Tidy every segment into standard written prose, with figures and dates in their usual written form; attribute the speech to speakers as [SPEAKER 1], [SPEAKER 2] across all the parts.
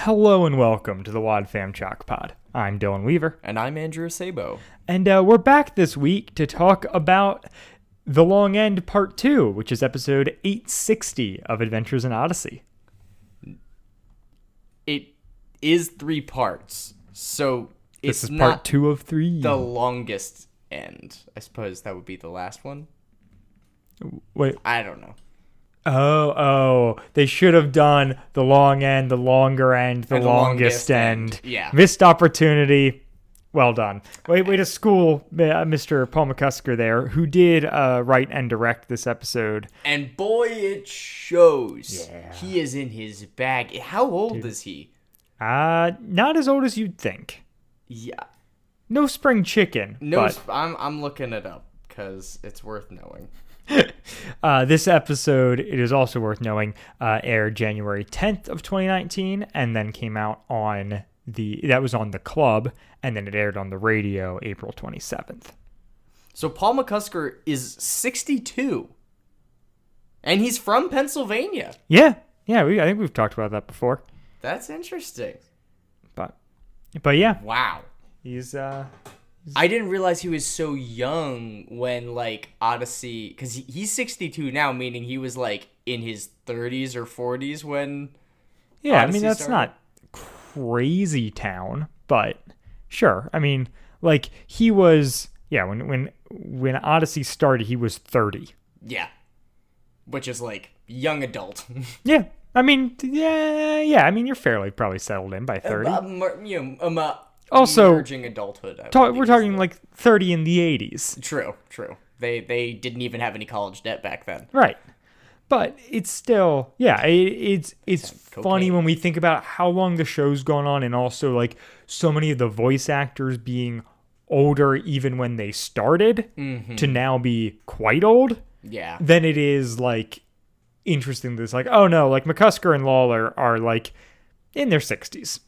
[SPEAKER 1] Hello and welcome to the Wad Fam Chalk Pod. I'm Dylan Weaver.
[SPEAKER 2] And I'm Andrew Sabo.
[SPEAKER 1] And we're back this week to talk about The Long End Part 2, which is episode 860 of Adventures in Odyssey.
[SPEAKER 2] It is 3 parts, so it's
[SPEAKER 1] this is
[SPEAKER 2] not
[SPEAKER 1] part 2 of 3.
[SPEAKER 2] the longest end. I suppose that would be the last one.
[SPEAKER 1] Wait.
[SPEAKER 2] I don't know.
[SPEAKER 1] Oh, they should have done the long end, the longer end, the longest end.
[SPEAKER 2] Yeah.
[SPEAKER 1] Missed opportunity. Well done. Way to school Mr. Paul McCusker there, who did write and direct this episode.
[SPEAKER 2] And boy, it shows.
[SPEAKER 1] Yeah.
[SPEAKER 2] He is in his bag. How old is he?
[SPEAKER 1] Not as old as you'd think.
[SPEAKER 2] Yeah.
[SPEAKER 1] No spring chicken. But
[SPEAKER 2] I'm looking it up because it's worth knowing.
[SPEAKER 1] This episode, it is also worth knowing, aired January 10th of 2019 and then came out on that was on the club, and then it aired on the radio April 27th.
[SPEAKER 2] So Paul McCusker is 62. And he's from Pennsylvania.
[SPEAKER 1] Yeah, I think we've talked about that before.
[SPEAKER 2] That's interesting.
[SPEAKER 1] But yeah.
[SPEAKER 2] Wow.
[SPEAKER 1] He's
[SPEAKER 2] I didn't realize he was so young when, Odyssey... Because he's 62 now, meaning he was, in his 30s or 40s when
[SPEAKER 1] Yeah,
[SPEAKER 2] Odyssey
[SPEAKER 1] that's
[SPEAKER 2] started.
[SPEAKER 1] not crazy town, but sure. He was... Yeah, when Odyssey started, he was 30.
[SPEAKER 2] Yeah. Which is, young adult.
[SPEAKER 1] Yeah. You're fairly probably settled in by 30. Also,
[SPEAKER 2] emerging adulthood.
[SPEAKER 1] We're talking 30 in the 80s.
[SPEAKER 2] True. They didn't even have any college debt back then.
[SPEAKER 1] Right. But it's still, it's funny when we think about how long the show's gone on, and also so many of the voice actors being older even when they started to now be quite old.
[SPEAKER 2] Yeah.
[SPEAKER 1] Then it is interesting that it's oh no, McCusker and Lawler are in their 60s.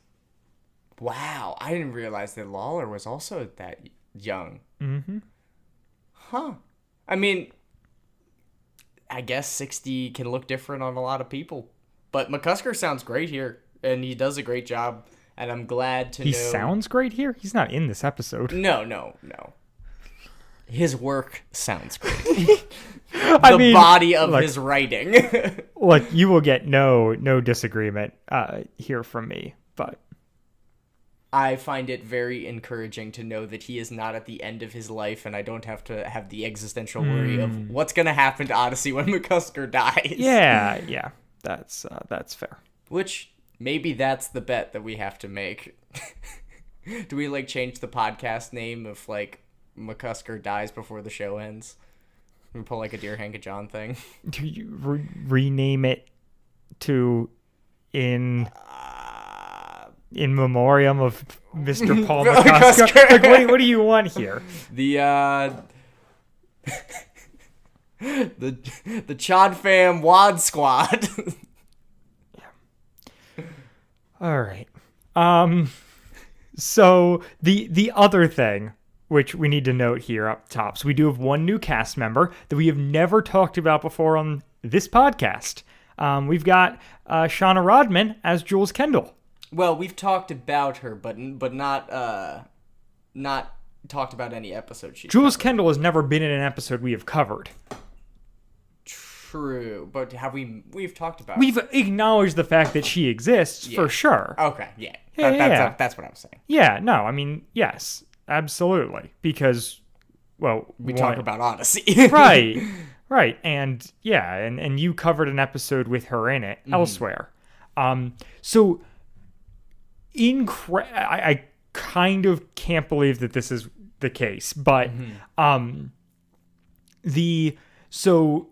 [SPEAKER 2] Wow, I didn't realize that Lawler was also that young.
[SPEAKER 1] Mm-hmm.
[SPEAKER 2] Huh. I mean, I guess 60 can look different on a lot of people. But McCusker sounds great here, and he does a great job, and I'm glad to know...
[SPEAKER 1] He sounds great here? He's not in this episode.
[SPEAKER 2] No. His work sounds great. The body of his writing.
[SPEAKER 1] Look, you will get no disagreement here from me, but...
[SPEAKER 2] I find it very encouraging to know that he is not at the end of his life, and I don't have to have the existential worry of what's going to happen to Odyssey when McCusker dies.
[SPEAKER 1] Yeah, that's fair.
[SPEAKER 2] Which, maybe that's the bet that we have to make. Do we, change the podcast name if, McCusker dies before the show ends? We pull, a Dear Hank and John thing?
[SPEAKER 1] Do you rename it to in memoriam of Mr. Paul McCusker? What do you want here?
[SPEAKER 2] The Chod Fam Wad Squad.
[SPEAKER 1] Yeah. All right. So the other thing which we need to note here up top. So we do have one new cast member that we have never talked about before on this podcast. We've got Shauna Rodman as Jules Kendall.
[SPEAKER 2] Well, we've talked about her, but not talked about any episode she's
[SPEAKER 1] Jules
[SPEAKER 2] covered.
[SPEAKER 1] Kendall has never been in an episode we have covered.
[SPEAKER 2] True, but we've talked about
[SPEAKER 1] We've acknowledged the fact that she exists, for sure.
[SPEAKER 2] Okay, yeah. That's what I was saying.
[SPEAKER 1] Yeah, no, yes, absolutely. Because, well...
[SPEAKER 2] We talk about Odyssey.
[SPEAKER 1] Right, and you covered an episode with her in it elsewhere. So... I kind of can't believe that this is the case, but so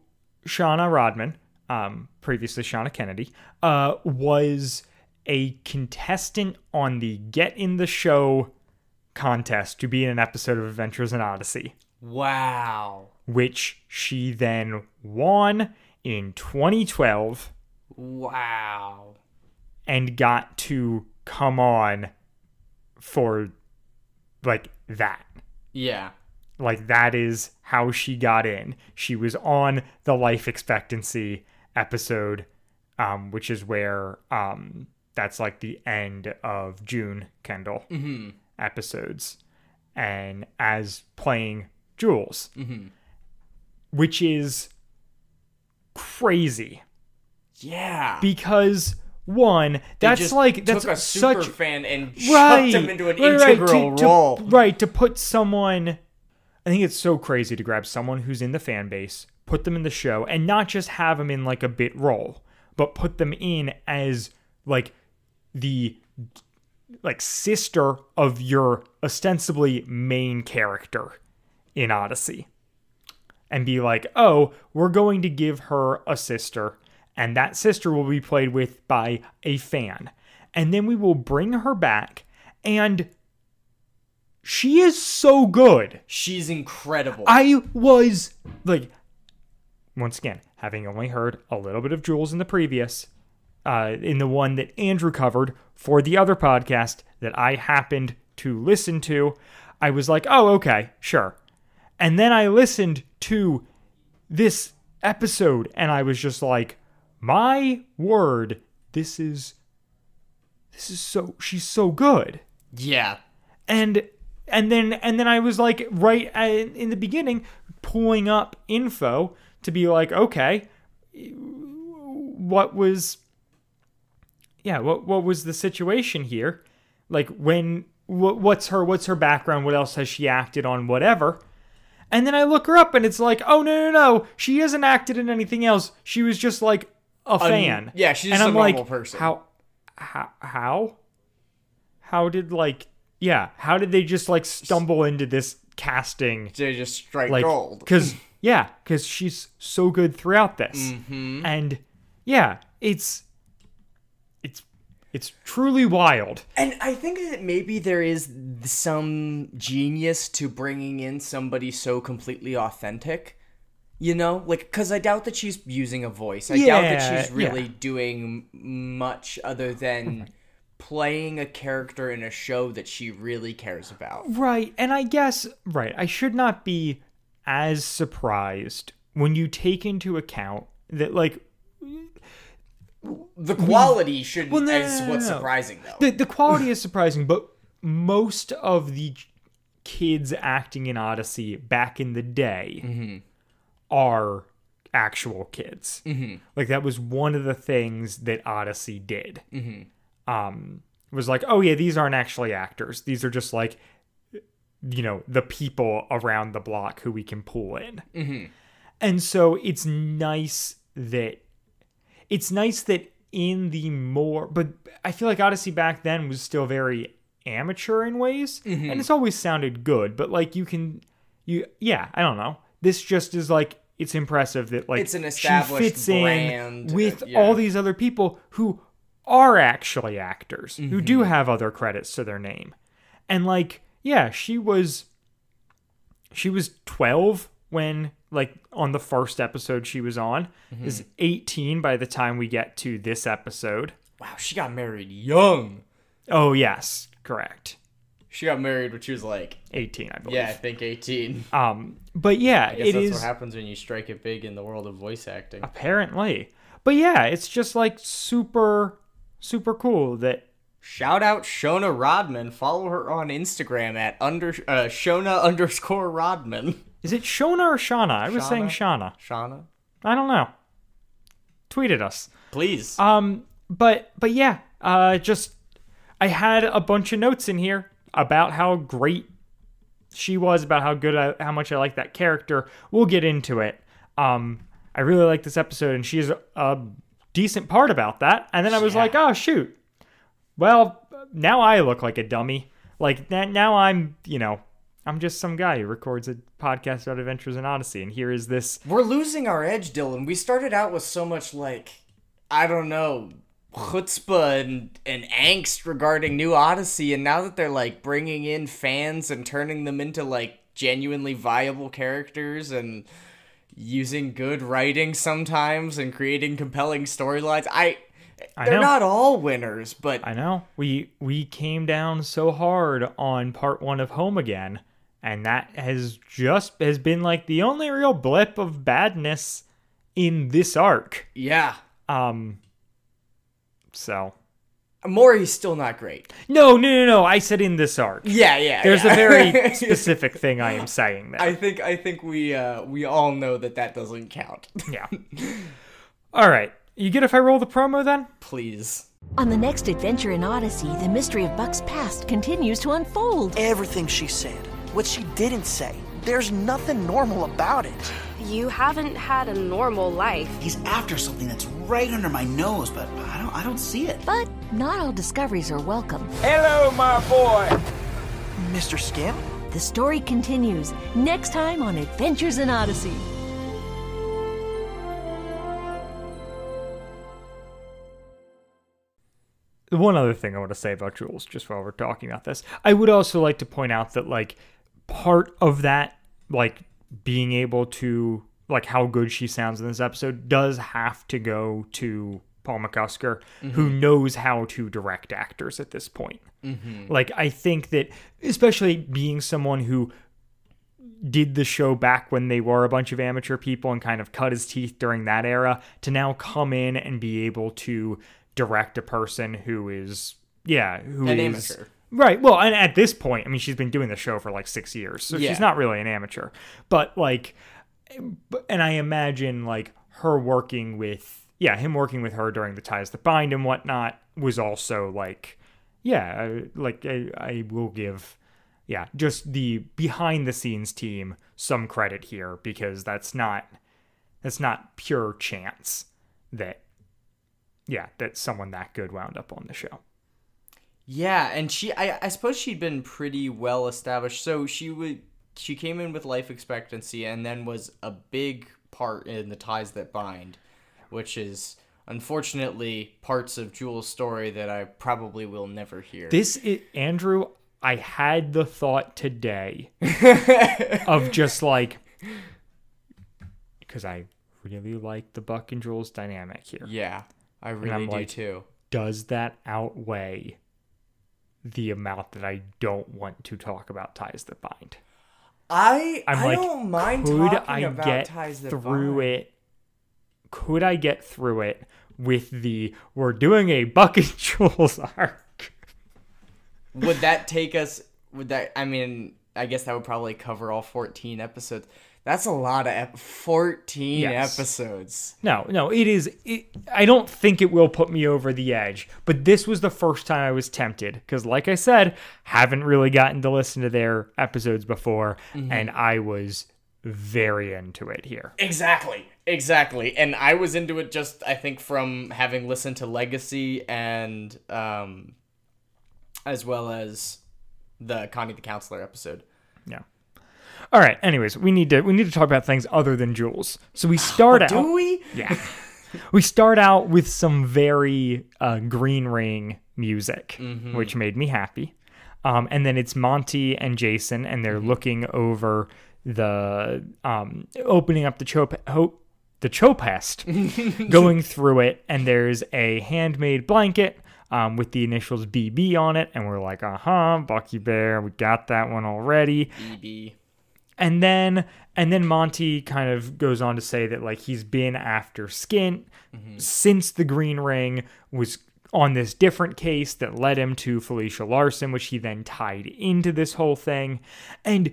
[SPEAKER 1] Shauna Rodman, previously Shauna Kennedy, was a contestant on the Get in the Show contest to be in an episode of Adventures in Odyssey.
[SPEAKER 2] Wow.
[SPEAKER 1] Which she then won in 2012.
[SPEAKER 2] Wow.
[SPEAKER 1] And got to come on for that.
[SPEAKER 2] Yeah.
[SPEAKER 1] That is how she got in. She was on the life expectancy episode, which is where that's like the end of June Kendall episodes, and as playing Jules, which is crazy.
[SPEAKER 2] Yeah,
[SPEAKER 1] because one, that's like
[SPEAKER 2] took a super
[SPEAKER 1] such
[SPEAKER 2] fan and shoved him into an integral role.
[SPEAKER 1] To put someone, I think it's so crazy to grab someone who's in the fan base, put them in the show, and not just have them in like a bit role, but put them in as like the like sister of your ostensibly main character in Odyssey, and be like, oh, we're going to give her a sister, and that sister will be played with by a fan, and then we will bring her back, and she is so good.
[SPEAKER 2] She's incredible.
[SPEAKER 1] I was like, once again, having only heard a little bit of Jules in the previous, in the one that Andrew covered for the other podcast that I happened to listen to, I was like, oh, okay, sure. And then I listened to this episode and I was just like, my word, this is so, she's so good.
[SPEAKER 2] Yeah.
[SPEAKER 1] And then I was like, right in the beginning, pulling up info to be like, okay, what was the situation here? Like, what's her background? What else has she acted on? Whatever. And then I look her up and it's like, oh, no. She hasn't acted in anything else. She was just like a fan.
[SPEAKER 2] Yeah, she's just a normal person.
[SPEAKER 1] How did how did they just like stumble into this casting?
[SPEAKER 2] They just strike gold.
[SPEAKER 1] Because she's so good throughout this. And yeah, it's truly wild.
[SPEAKER 2] And I think that maybe there is some genius to bringing in somebody so completely authentic. You know? Like, because I doubt that she's using a voice. I doubt that she's really doing much other than playing a character in a show that she really cares about.
[SPEAKER 1] Right. And I guess, I should not be as surprised when you take into account that, like,
[SPEAKER 2] the quality is what's surprising, though.
[SPEAKER 1] The quality is surprising, but most of the kids acting in Odyssey back in the day are actual kids. Like, that was one of the things that Odyssey did. Was like, oh yeah, these aren't actually actors. These are just like, the people around the block who we can pull in. And so it's nice that in the more, but I feel like Odyssey back then was still very amateur in ways, and it's always sounded good, but like I don't know. This just is like, it's impressive that like
[SPEAKER 2] it's an established
[SPEAKER 1] she fits
[SPEAKER 2] brand
[SPEAKER 1] in with all these other people who are actually actors, who do have other credits to their name. And like, yeah, she was 12 when, like, on the first episode she was on. Is 18 by the time we get to this episode.
[SPEAKER 2] Wow, she got married young.
[SPEAKER 1] Oh, yes, correct.
[SPEAKER 2] She got married when she was like
[SPEAKER 1] 18, I believe.
[SPEAKER 2] Yeah, I think 18.
[SPEAKER 1] But yeah,
[SPEAKER 2] I guess that's what happens when you strike it big in the world of voice acting.
[SPEAKER 1] Apparently. But yeah, it's just like super cool that.
[SPEAKER 2] Shout out Shona Rodman. Follow her on Instagram at Shona_Rodman.
[SPEAKER 1] Is it Shona or Shauna? I was saying Shauna.
[SPEAKER 2] Shauna?
[SPEAKER 1] I don't know. Tweet at us.
[SPEAKER 2] Please.
[SPEAKER 1] But yeah, I had a bunch of notes in here about how great she was, about how much I like that character. We'll get into it. I really like this episode, and she's a decent part about that. And then I was like, oh, shoot. Well, now I look like a dummy. Like, now I'm just some guy who records a podcast about Adventures in Odyssey, and here is this.
[SPEAKER 2] We're losing our edge, Dylan. We started out with so much, like, I don't know, chutzpah and angst regarding New Odyssey, and now that they're, like, bringing in fans and turning them into, like, genuinely viable characters and using good writing sometimes and creating compelling storylines, they're not all winners, but
[SPEAKER 1] I know we came down so hard on part 1 of Home Again, and that has been like the only real blip of badness in this arc.
[SPEAKER 2] Yeah.
[SPEAKER 1] So
[SPEAKER 2] Maury's still not great.
[SPEAKER 1] No. I said in this arc.
[SPEAKER 2] Yeah.
[SPEAKER 1] There's a very specific thing I am saying there.
[SPEAKER 2] I think we all know that doesn't count.
[SPEAKER 1] Yeah. All right. You good if I roll the promo then?
[SPEAKER 2] Please.
[SPEAKER 3] On the next adventure in Odyssey, the mystery of Buck's past continues to unfold.
[SPEAKER 4] Everything she said, what she didn't say, there's nothing normal about it.
[SPEAKER 5] You haven't had a normal life.
[SPEAKER 6] He's after something that's right under my nose, but I don't see it.
[SPEAKER 3] But not all discoveries are welcome.
[SPEAKER 7] Hello, my boy.
[SPEAKER 4] Mr. Skin?
[SPEAKER 3] The story continues next time on Adventures in Odyssey.
[SPEAKER 1] One other thing I want to say about Jules, just while we're talking about this, I would also like to point out that, like, part of that, like, being able to, like, how good she sounds in this episode does have to go to Paul McCusker, who knows how to direct actors at this point. Like, I think that, especially being someone who did the show back when they were a bunch of amateur people and kind of cut his teeth during that era, to now come in and be able to direct a person who is,
[SPEAKER 2] amateur.
[SPEAKER 1] Right. Well, and at this point, I mean, she's been doing the show for like 6 years, so she's not really an amateur. But like, and I imagine like him working with her during the Ties That Bind and whatnot was also like, I will give, just the behind the scenes team some credit here, because that's not pure chance that someone that good wound up on the show.
[SPEAKER 2] Yeah, and I suppose she'd been pretty well established. So she came in with life expectancy and then was a big part in the Ties That Bind, which is unfortunately parts of Jules' story that I probably will never hear.
[SPEAKER 1] Andrew, I had the thought today of just like, because I really like the Buck and Jules dynamic here.
[SPEAKER 2] Yeah, I really do too.
[SPEAKER 1] Does that outweigh the amount that I don't want to talk about Ties That Bind?
[SPEAKER 2] I don't mind talking about Ties That Bind.
[SPEAKER 1] Could I get through it with we're doing a Buck and Jules arc?
[SPEAKER 2] Would that take us, I guess that would probably cover all 14 episodes. That's a lot of 14 episodes.
[SPEAKER 1] No, it is. I don't think it will put me over the edge, but this was the first time I was tempted, because like I said, haven't really gotten to listen to their episodes before, and I was very into it here.
[SPEAKER 2] Exactly. And I was into it just, I think, from having listened to Legacy and as well as the Connie the Counselor episode.
[SPEAKER 1] Yeah. All right. Anyways, we need to talk about things other than Jules. So we start out.
[SPEAKER 2] Do we?
[SPEAKER 1] Yeah. We start out with some very Green Ring music, which made me happy. And then it's Monty and Jason, and they're looking over the opening up the Chopest, going through it, and there's a handmade blanket with the initials BB on it, and we're like, Bucky Bear, we got that one already.
[SPEAKER 2] BB.
[SPEAKER 1] And then Monty kind of goes on to say that like he's been after Skint since the Green Ring was on this different case that led him to Felicia Larson, which he then tied into this whole thing. And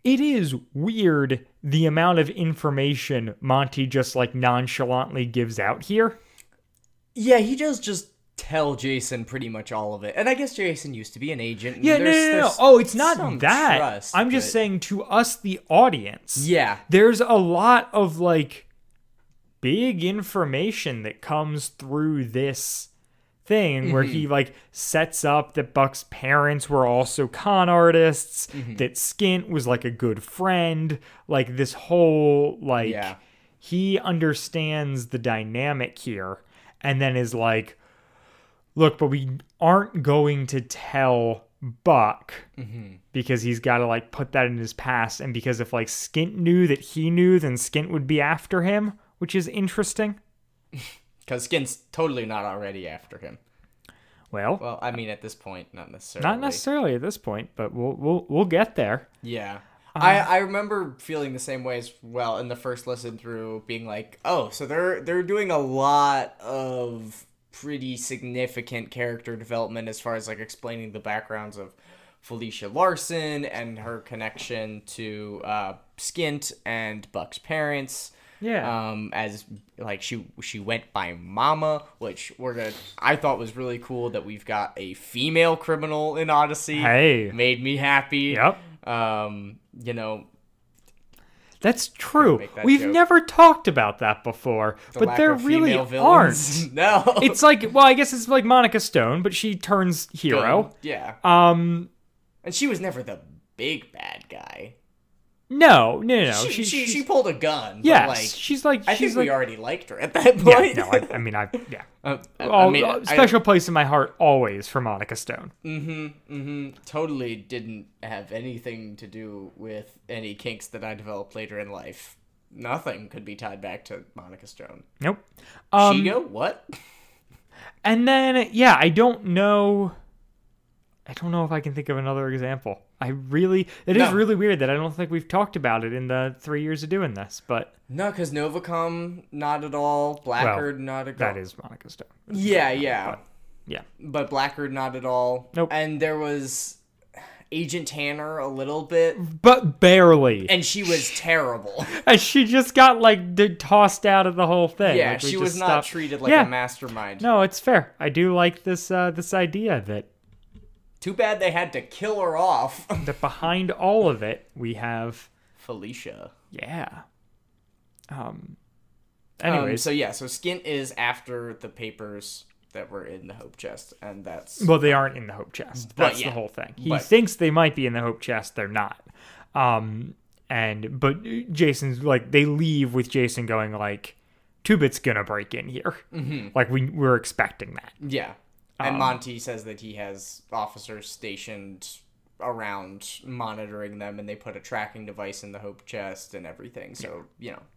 [SPEAKER 1] it is weird the amount of information Monty just like nonchalantly gives out here.
[SPEAKER 2] Yeah, he does just tell Jason pretty much all of it. And I guess Jason used to be an agent.
[SPEAKER 1] Yeah, no. Oh, it's not that.
[SPEAKER 2] Trust,
[SPEAKER 1] I'm just saying to us, the audience.
[SPEAKER 2] Yeah.
[SPEAKER 1] There's a lot of like big information that comes through this thing where he like sets up that Buck's parents were also con artists, that Skint was like a good friend, like this whole like he understands the dynamic here, and then is like, look, but we aren't going to tell Buck because he's got to like put that in his past, and because if like Skint knew that he knew, then Skint would be after him, which is interesting.
[SPEAKER 2] Because Skint's totally not already after him.
[SPEAKER 1] Well,
[SPEAKER 2] I mean, at this point, not necessarily.
[SPEAKER 1] Not necessarily at this point, but we'll get there.
[SPEAKER 2] Yeah. I remember feeling the same way as well in the first listen through, being like, oh, so they're doing a lot of pretty significant character development as far as like explaining the backgrounds of Felicia Larson and her connection to Skint and Buck's parents.
[SPEAKER 1] Yeah.
[SPEAKER 2] As like she went by Mama, which I thought was really cool that we've got a female criminal in Odyssey.
[SPEAKER 1] Hey.
[SPEAKER 2] Made me happy.
[SPEAKER 1] Yep.
[SPEAKER 2] You know,
[SPEAKER 1] that's true.
[SPEAKER 2] That
[SPEAKER 1] We've
[SPEAKER 2] joke.
[SPEAKER 1] never talked about that before, but there really aren't.
[SPEAKER 2] No.
[SPEAKER 1] It's like, well, I guess it's like Monica Stone, but she turns hero.
[SPEAKER 2] Yeah.
[SPEAKER 1] And
[SPEAKER 2] she was never the big bad guy.
[SPEAKER 1] No.
[SPEAKER 2] She pulled a gun.
[SPEAKER 1] Yes,
[SPEAKER 2] but
[SPEAKER 1] she's like.
[SPEAKER 2] I think
[SPEAKER 1] like,
[SPEAKER 2] we already liked her at that point.
[SPEAKER 1] Yeah, no, I mean, special place in my heart always for Monica Stone.
[SPEAKER 2] Totally didn't have anything to do with any kinks that I developed later in life. Nothing could be tied back to Monica Stone.
[SPEAKER 1] Nope.
[SPEAKER 2] Shigo? What?
[SPEAKER 1] And then, yeah, I don't know if I can think of another example. It is really weird that I don't think we've talked about it in the 3 years of doing this, but...
[SPEAKER 2] No, because Novacom, not at all. Blackguard, not at all.
[SPEAKER 1] That is Monica Stone.
[SPEAKER 2] Yeah.
[SPEAKER 1] But, yeah.
[SPEAKER 2] But Blackguard, not at all.
[SPEAKER 1] Nope.
[SPEAKER 2] And there was Agent Tanner a little bit.
[SPEAKER 1] But barely.
[SPEAKER 2] And she was terrible.
[SPEAKER 1] And she just got, like, tossed out of the whole thing.
[SPEAKER 2] Yeah,
[SPEAKER 1] like,
[SPEAKER 2] she was not treated like a mastermind.
[SPEAKER 1] No, it's fair. I do like this idea that...
[SPEAKER 2] Too bad they had to kill her off.
[SPEAKER 1] That behind all of it, we have...
[SPEAKER 2] Felicia.
[SPEAKER 1] Yeah. Anyways.
[SPEAKER 2] So Skint is after the papers that were in the Hope Chest, and that's...
[SPEAKER 1] Well, they aren't in the Hope Chest. That's the whole thing. He thinks they might be in the Hope Chest. They're not. But Jason's, like, they leave with Jason going, like, Two-Bit's gonna break in here. Mm-hmm. Like, we're expecting that.
[SPEAKER 2] Yeah. And Monty says that he has officers stationed around monitoring them, and they put a tracking device in the Hope Chest and everything. So,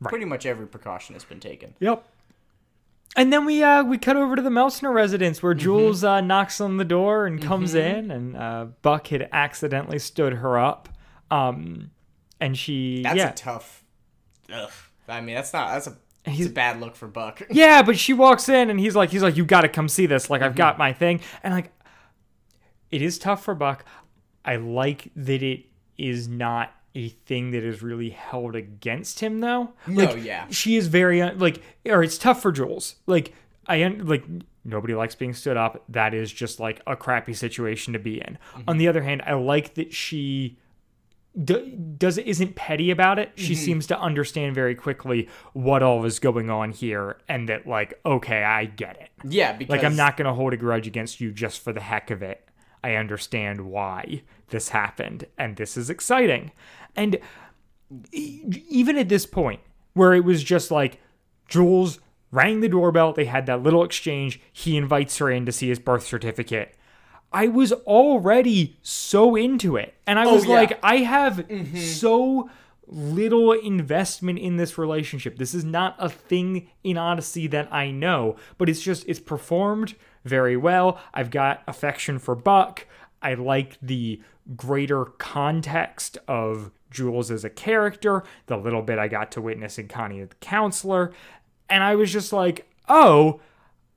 [SPEAKER 2] pretty much every precaution has been taken.
[SPEAKER 1] Yep. And then we cut over to the Melsner residence where Jules knocks on the door and comes in, and Buck had accidentally stood her up. And she...
[SPEAKER 2] That's a tough... Ugh. I mean, that's a bad look for Buck.
[SPEAKER 1] Yeah, but she walks in and he's like, you got to come see this. Like, I've got my thing. And like, it is tough for Buck. I like that it is not a thing that is really held against him, though. Like, she is very, or it's tough for Jules. Like, nobody likes being stood up. That is just like a crappy situation to be in. On the other hand, I like that she... isn't petty about it. She seems to understand very quickly what all is going on here, and that, like, okay, I get it.
[SPEAKER 2] Yeah, because...
[SPEAKER 1] Like, I'm not going to hold a grudge against you just for the heck of it. I understand why this happened, and this is exciting. And even at this point, where it was just like, Jules rang the doorbell, they had that little exchange, he invites her in to see his birth certificate. I was already so into it. And I was like, I have so little investment in this relationship. This is not a thing in Odyssey that I know, but it's performed very well. I've got affection for Buck. I like the greater context of Jules as a character, the little bit I got to witness in Connie the Counselor. And I was just like, oh,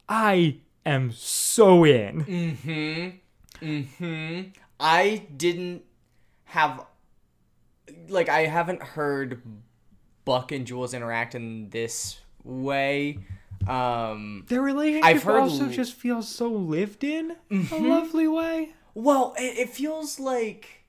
[SPEAKER 1] I am so in.
[SPEAKER 2] I didn't have... Like, I haven't heard Buck and Jules interact in this way.
[SPEAKER 1] Their relationship also just feels so lived in a lovely way.
[SPEAKER 2] Well, it feels like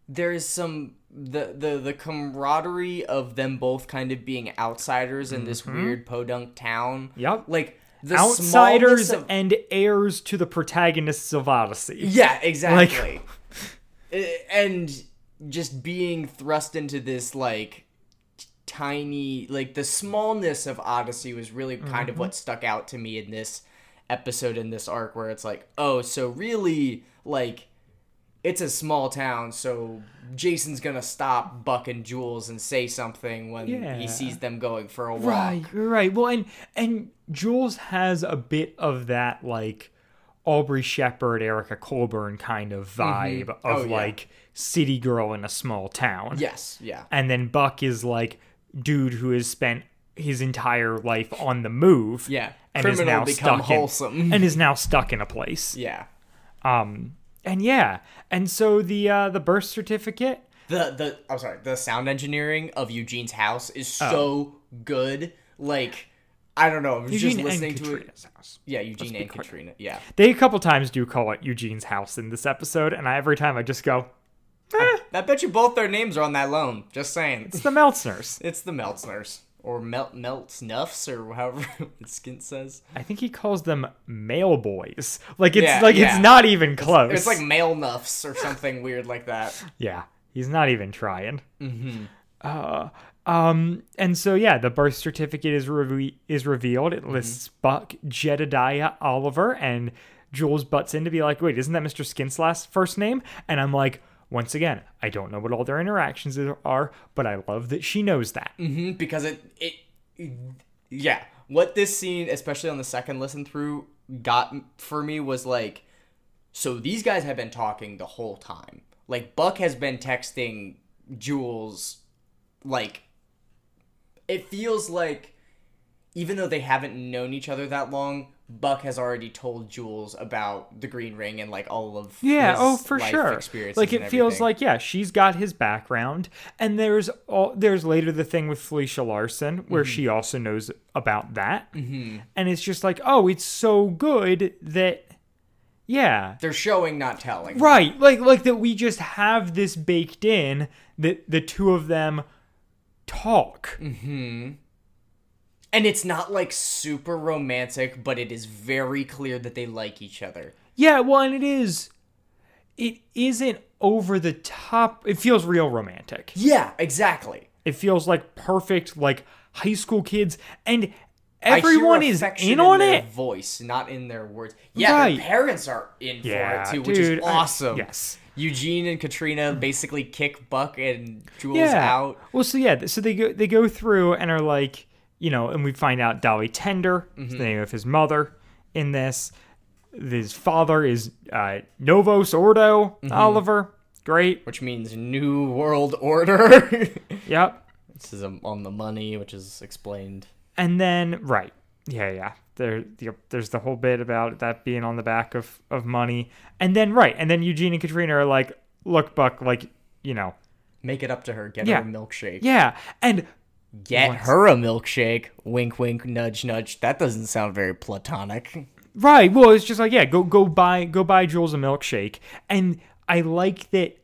[SPEAKER 2] there's some... The camaraderie of them both kind of being outsiders in this weird podunk town.
[SPEAKER 1] Yep.
[SPEAKER 2] Like... The
[SPEAKER 1] outsiders and heirs to the protagonists of Odyssey.
[SPEAKER 2] Yeah, exactly. And just being thrust into this, like, tiny... Like, the smallness of Odyssey was really kind of what stuck out to me in this episode, in this arc, where it's like, oh, so really, like... It's a small town, so Jason's gonna stop Buck and Jules and say something when he sees them going for a walk.
[SPEAKER 1] Right. Well, and Jules has a bit of that, like, Aubrey Shepard, Erica Colburn kind of vibe of, like, city girl in a small town.
[SPEAKER 2] Yes, yeah.
[SPEAKER 1] And then Buck is, like, dude who has spent his entire life on the move.
[SPEAKER 2] Yeah.
[SPEAKER 1] And
[SPEAKER 2] Criminal
[SPEAKER 1] is now
[SPEAKER 2] become
[SPEAKER 1] stuck
[SPEAKER 2] wholesome.
[SPEAKER 1] and is now stuck in a place.
[SPEAKER 2] Yeah.
[SPEAKER 1] And so the birth certificate.
[SPEAKER 2] The sound engineering of Eugene's house is so good. Like, I don't know. I was
[SPEAKER 1] Eugene
[SPEAKER 2] just listening
[SPEAKER 1] and
[SPEAKER 2] to
[SPEAKER 1] Katrina's
[SPEAKER 2] it.
[SPEAKER 1] house.
[SPEAKER 2] Yeah, Eugene and Katrina. Yeah.
[SPEAKER 1] They a couple times do call it Eugene's house in this episode, and every time I just go,
[SPEAKER 2] I bet you both their names are on that loan. Just saying.
[SPEAKER 1] it's the Meltzner's.
[SPEAKER 2] It's the Meltzner's. Or Meltznuffs, or however Skint says.
[SPEAKER 1] I think he calls them mail boys. Like, it's
[SPEAKER 2] Yeah, yeah.
[SPEAKER 1] it's not even close.
[SPEAKER 2] It's like male nuffs or something weird like that.
[SPEAKER 1] Yeah, he's not even trying. And so the birth certificate is revealed. It lists Buck, Jedediah, Oliver, and Jules butts in to be like, wait, isn't that Mr. Skint's first name? And I'm like, once again, I don't know what all their interactions are, but I love that she knows that.
[SPEAKER 2] Because what this scene, especially on the second listen through, got for me was like, so these guys have been talking the whole time. Like, Buck has been texting Jules, like, it feels like, even though they haven't known each other that long, Buck has already told Jules about the Green Ring and, like, all of his
[SPEAKER 1] for
[SPEAKER 2] life
[SPEAKER 1] sure.
[SPEAKER 2] experiences.
[SPEAKER 1] Like, it
[SPEAKER 2] and
[SPEAKER 1] feels
[SPEAKER 2] everything.
[SPEAKER 1] like, she's got his background, and there's later the thing with Felicia Larson where she also knows about that, and it's just like, oh, it's so good that. Yeah.
[SPEAKER 2] They're showing, not telling.
[SPEAKER 1] Right. Like that we just have this baked in that the two of them talk.
[SPEAKER 2] And it's not, like, super romantic, but it is very clear that they like each other.
[SPEAKER 1] Yeah, well, and it isn't over the top. It feels real romantic.
[SPEAKER 2] Yeah, exactly.
[SPEAKER 1] It feels like perfect, like, high school kids, and everyone is in on
[SPEAKER 2] their
[SPEAKER 1] it.
[SPEAKER 2] Voice, not in their words. Yeah,
[SPEAKER 1] Right.
[SPEAKER 2] their parents are in for it too, which
[SPEAKER 1] dude,
[SPEAKER 2] is awesome.
[SPEAKER 1] Yes.
[SPEAKER 2] Eugene and Katrina basically kick Buck and Jules out.
[SPEAKER 1] Well, so they go through and are like, and we find out Dolly Tender is the name of his mother in this. His father is Novos Ordo Oliver. Great.
[SPEAKER 2] Which means New World Order.
[SPEAKER 1] Yep.
[SPEAKER 2] This is on the money, which is explained.
[SPEAKER 1] And then, right. Yeah. There's the whole bit about that being on the back of money. And then, right. And then Eugene and Katrina are like, look, Buck, like,
[SPEAKER 2] Make it up to her. Get her a milkshake.
[SPEAKER 1] Yeah. And
[SPEAKER 2] get her a milkshake. Wink, wink, nudge, nudge. That doesn't sound very platonic.
[SPEAKER 1] Right. Well, it's just like, go buy Jules a milkshake. And I like that.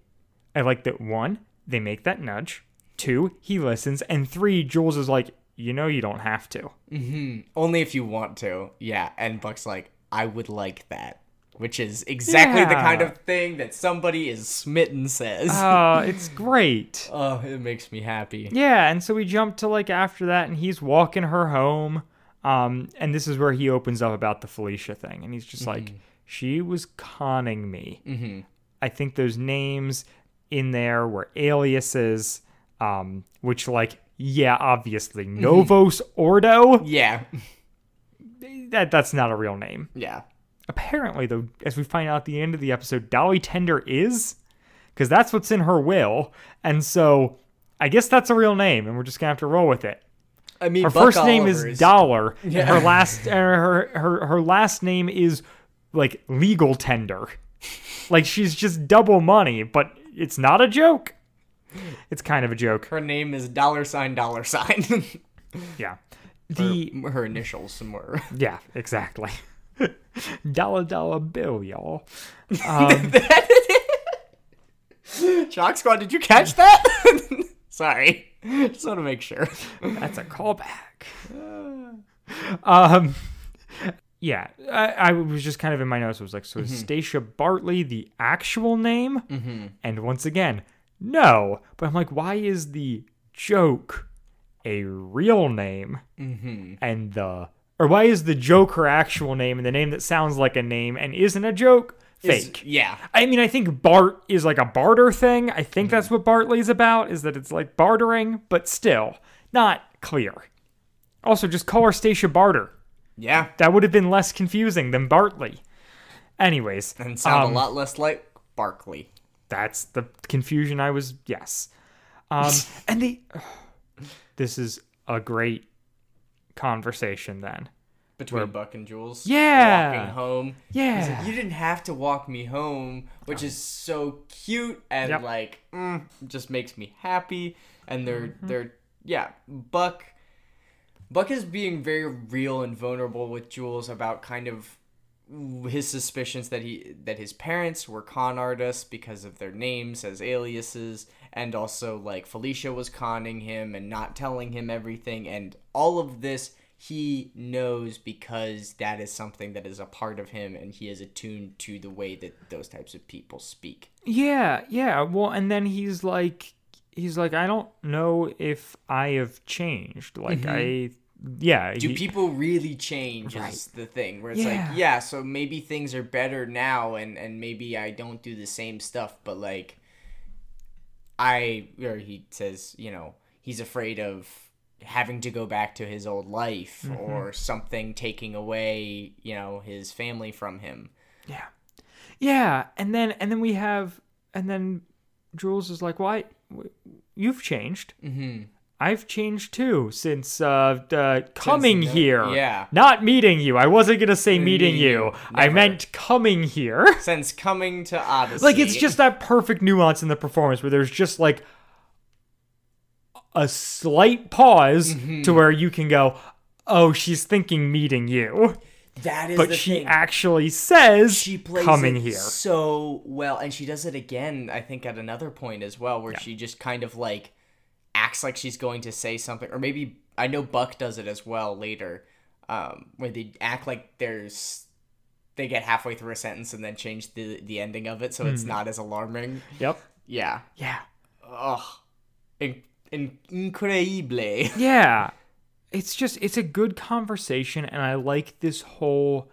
[SPEAKER 1] One, they make that nudge. Two, he listens. And three, Jules is like, you don't have to.
[SPEAKER 2] Only if you want to. Yeah. And Buck's like, I would like that. Which is exactly the kind of thing that somebody is smitten says.
[SPEAKER 1] Oh, it's great.
[SPEAKER 2] Oh, it makes me happy.
[SPEAKER 1] Yeah, and so we jump to like after that, and he's walking her home. And this is where he opens up about the Felicia thing, and he's just like, she was conning me. I think those names in there were aliases, which obviously Novos Ordo.
[SPEAKER 2] Yeah.
[SPEAKER 1] That's not a real name.
[SPEAKER 2] Yeah.
[SPEAKER 1] Apparently, though, as we find out at the end of the episode, Dolly Tender is, because that's what's in her will, and so I guess that's a real name, and we're just gonna have to roll with it.
[SPEAKER 2] I mean,
[SPEAKER 1] her
[SPEAKER 2] Buck
[SPEAKER 1] first name
[SPEAKER 2] Oliver
[SPEAKER 1] is Dollar,
[SPEAKER 2] Yeah.
[SPEAKER 1] and her last name is like Legal Tender. Like she's just double money, but it's not a joke. It's kind of a joke.
[SPEAKER 2] Her name is $$.
[SPEAKER 1] Yeah.
[SPEAKER 2] Her initials somewhere.
[SPEAKER 1] Yeah, exactly. Dollar bill, y'all.
[SPEAKER 2] Shock Squad, did you catch that? Sorry. Just want to make sure.
[SPEAKER 1] That's a callback. Yeah, I was just kind of in my notes. I was like, so is Stacia Bartley the actual name? And once again, no. But I'm like, why is the joke a real name? And or why is the joke her actual name and the name that sounds like a name and isn't a joke fake?
[SPEAKER 2] Yeah.
[SPEAKER 1] I mean, I think Bart is like a barter thing. I think that's what Bartley's about, is that it's like bartering, but still not clear. Also, just call her Stacia Barter.
[SPEAKER 2] Yeah.
[SPEAKER 1] That would have been less confusing than Bartley. Anyways.
[SPEAKER 2] And sound a lot less like Barkley.
[SPEAKER 1] That's the confusion yes. And this is a great conversation then.
[SPEAKER 2] Between Buck and Jules.
[SPEAKER 1] Yeah.
[SPEAKER 2] Walking home.
[SPEAKER 1] Yeah.
[SPEAKER 2] He's like, you didn't have to walk me home, which is so cute and just makes me happy. And Buck is being very real and vulnerable with Jules about kind of his suspicions that his parents were con artists because of their names as aliases, and also like Felicia was conning him and not telling him everything, and all of this he knows because that is something that is a part of him, and he is attuned to the way that those types of people speak.
[SPEAKER 1] Yeah. Well, and then he's like, I don't know if I have changed. Like,
[SPEAKER 2] Do people really change is the thing, where it's so maybe things are better now, and maybe I don't do the same stuff, but like, he says, he's afraid of having to go back to his old life or something taking away, his family from him.
[SPEAKER 1] Yeah. And then Jules is like, why? You've changed. Mm-hmm. I've changed too since coming here.
[SPEAKER 2] Yeah.
[SPEAKER 1] Not meeting you. I wasn't going to say meeting you.
[SPEAKER 2] Never.
[SPEAKER 1] I meant coming here.
[SPEAKER 2] Since coming to Odyssey.
[SPEAKER 1] Like, it's just that perfect nuance in the performance where there's just like a slight pause to where you can go, oh, she's thinking meeting you.
[SPEAKER 2] That is
[SPEAKER 1] but
[SPEAKER 2] the
[SPEAKER 1] she
[SPEAKER 2] thing.
[SPEAKER 1] Actually says
[SPEAKER 2] she plays
[SPEAKER 1] coming
[SPEAKER 2] it
[SPEAKER 1] here
[SPEAKER 2] so well, and she does it again, I think, at another point as well, where she just kind of like acts like she's going to say something, or maybe I know Buck does it as well later, where they act like they get halfway through a sentence and then change the ending of it so it's not as alarming.
[SPEAKER 1] Yep.
[SPEAKER 2] Yeah. Ugh. Increíble.
[SPEAKER 1] Yeah. It's a good conversation, and I like this whole,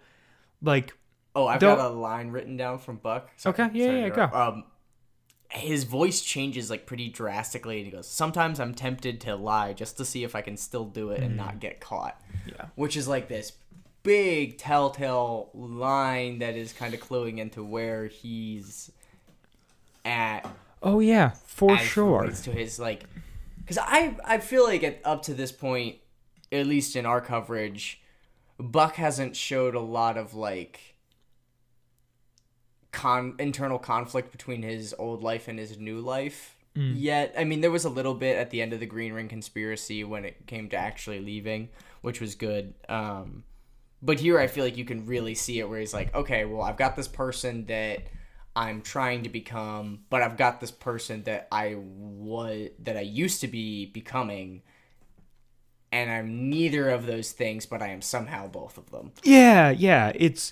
[SPEAKER 1] like...
[SPEAKER 2] Oh, I've got a line written down from Buck.
[SPEAKER 1] Sorry, okay, go.
[SPEAKER 2] His voice changes, like, pretty drastically, and he goes, sometimes I'm tempted to lie just to see if I can still do it and not get caught. Yeah. Which is, like, this big telltale line that is kind of cluing into where he's at.
[SPEAKER 1] Oh, yeah, for sure.
[SPEAKER 2] To his, like... Because I feel like up to this point, at least in our coverage, Buck hasn't showed a lot of, like, internal conflict between his old life and his new life yet. I mean, there was a little bit at the end of the Green Ring conspiracy when it came to actually leaving, which was good. But here I feel like you can really see it where he's like, okay, well, I've got this person that I'm trying to become, but I've got this person that I used to be becoming, and I'm neither of those things, but I am somehow both of them.
[SPEAKER 1] Yeah, it's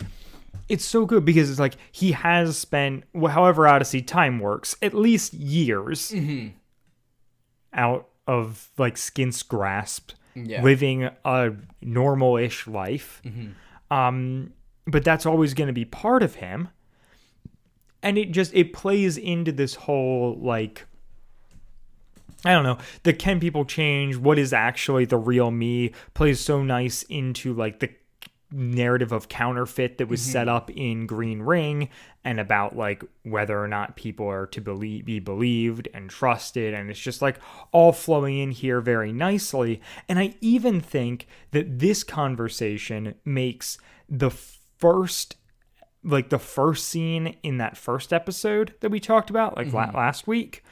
[SPEAKER 1] so good because it's like he has spent, however Odyssey time works, at least years out of like Skin's grasp, living a normal-ish life. But that's always going to be part of him. And it plays into this whole, like, I don't know, the can people change, what is actually the real me, plays so nice into, like, the narrative of counterfeit that was set up in Green Ring, and about, like, whether or not people are to be believed and trusted, and it's just, like, all flowing in here very nicely. And I even think that this conversation makes the first scene in that first episode that we talked about, like last week,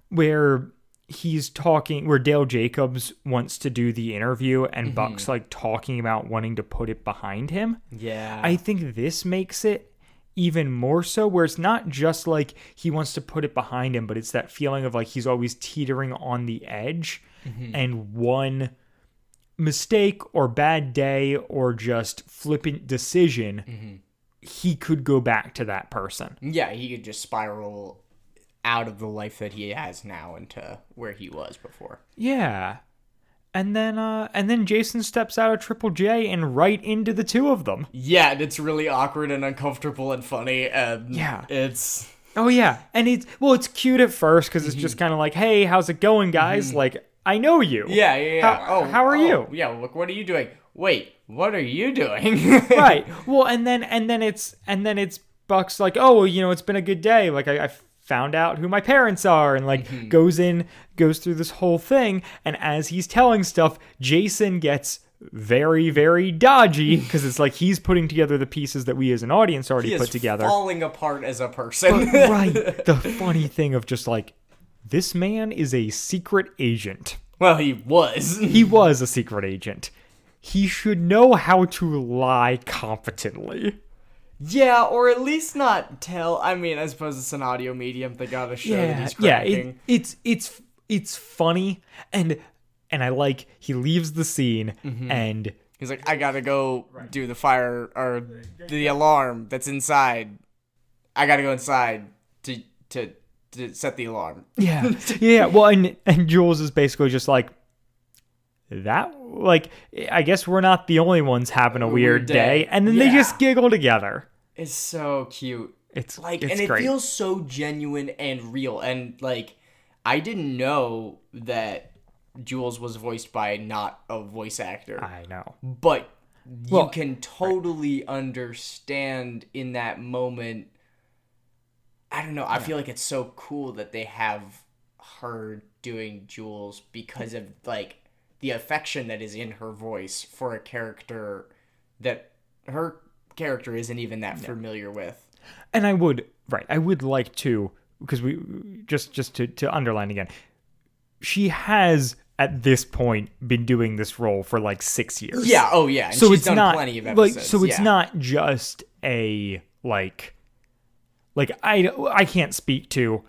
[SPEAKER 1] where where Dale Jacobs wants to do the interview and Buck's like talking about wanting to put it behind him.
[SPEAKER 2] Yeah.
[SPEAKER 1] I think this makes it even more so, where it's not just like he wants to put it behind him, but it's that feeling of like he's always teetering on the edge, and one mistake or bad day or just flippant decision, he could go back to that person.
[SPEAKER 2] Yeah, he could just spiral out of the life that he has now into where he was before.
[SPEAKER 1] Yeah. And then Jason steps out of Triple J and right into the two of them.
[SPEAKER 2] Yeah, and it's really awkward and uncomfortable and funny, and it's...
[SPEAKER 1] Oh, yeah. And it's cute at first, because it's just kind of like, hey, how's it going, guys? Like, I know you.
[SPEAKER 2] Yeah.
[SPEAKER 1] How are you?
[SPEAKER 2] Yeah, look, what are you doing? Wait, what are you doing?
[SPEAKER 1] Right. Well, and then it's Buck's like, oh, well, it's been a good day. Like, I found out who my parents are, and like goes through this whole thing. And as he's telling stuff, Jason gets very, very dodgy because it's like he's putting together the pieces that we as an audience already put together.
[SPEAKER 2] Falling apart as a person.
[SPEAKER 1] But, right. The funny thing of just like, this man is a secret agent.
[SPEAKER 2] Well, he was.
[SPEAKER 1] He was a secret agent. He should know how to lie competently.
[SPEAKER 2] Yeah, or at least not tell. I mean, I suppose it's an audio medium. They gotta show that he's cracking.
[SPEAKER 1] It's funny, and I like he leaves the scene and
[SPEAKER 2] he's like, I gotta go do the fire or the alarm that's inside. I gotta go inside to set the alarm.
[SPEAKER 1] Yeah, yeah. Well, and Jules is basically just like that. Like, I guess we're not the only ones having a weird day, and then they just giggle together.
[SPEAKER 2] It's so cute.
[SPEAKER 1] It's
[SPEAKER 2] like,
[SPEAKER 1] it's
[SPEAKER 2] and it
[SPEAKER 1] great.
[SPEAKER 2] feels so genuine and real. And like, I didn't know that Jules was voiced by not a voice actor.
[SPEAKER 1] I know,
[SPEAKER 2] but you can totally understand in that moment. I don't know. I feel like it's so cool that they have her doing Jules because of like the affection that is in her voice for a character that her character isn't even that familiar with.
[SPEAKER 1] And I would like to, because we just to underline again, she has at this point been doing this role for like 6 years.
[SPEAKER 2] Yeah. Oh yeah. And
[SPEAKER 1] so
[SPEAKER 2] she's
[SPEAKER 1] it's
[SPEAKER 2] done
[SPEAKER 1] not
[SPEAKER 2] plenty of episodes.
[SPEAKER 1] like, so it's not just a like I can't speak to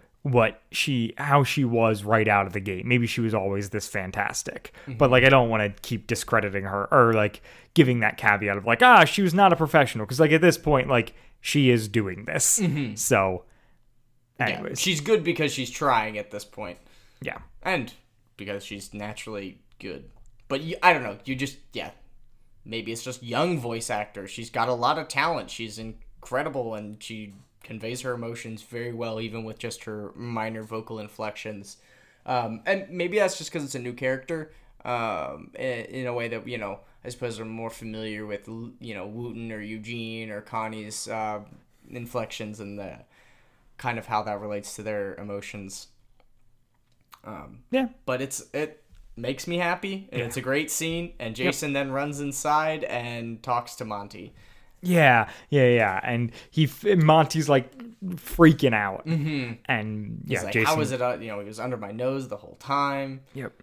[SPEAKER 1] how she was right out of the gate. Maybe she was always this fantastic, but like I don't want to keep discrediting her or like giving that caveat of like, she was not a professional, because like at this point, like she is doing this. So anyways,
[SPEAKER 2] she's good because she's trying at this point.
[SPEAKER 1] Yeah.
[SPEAKER 2] And because she's naturally good. But I don't know, maybe it's just young voice actor. She's got a lot of talent. She's incredible, and she conveys her emotions very well, even with just her minor vocal inflections. And maybe that's just because it's a new character, in a way that, I suppose I'm more familiar with, Wooten or Eugene or Connie's inflections and the kind of how that relates to their emotions. But it makes me happy, and it's a great scene, and Jason then runs inside and talks to Monty.
[SPEAKER 1] Yeah, and Monty's like freaking out, and
[SPEAKER 2] he's like,
[SPEAKER 1] Jason,
[SPEAKER 2] how was it? He was under my nose the whole time.
[SPEAKER 1] Yep.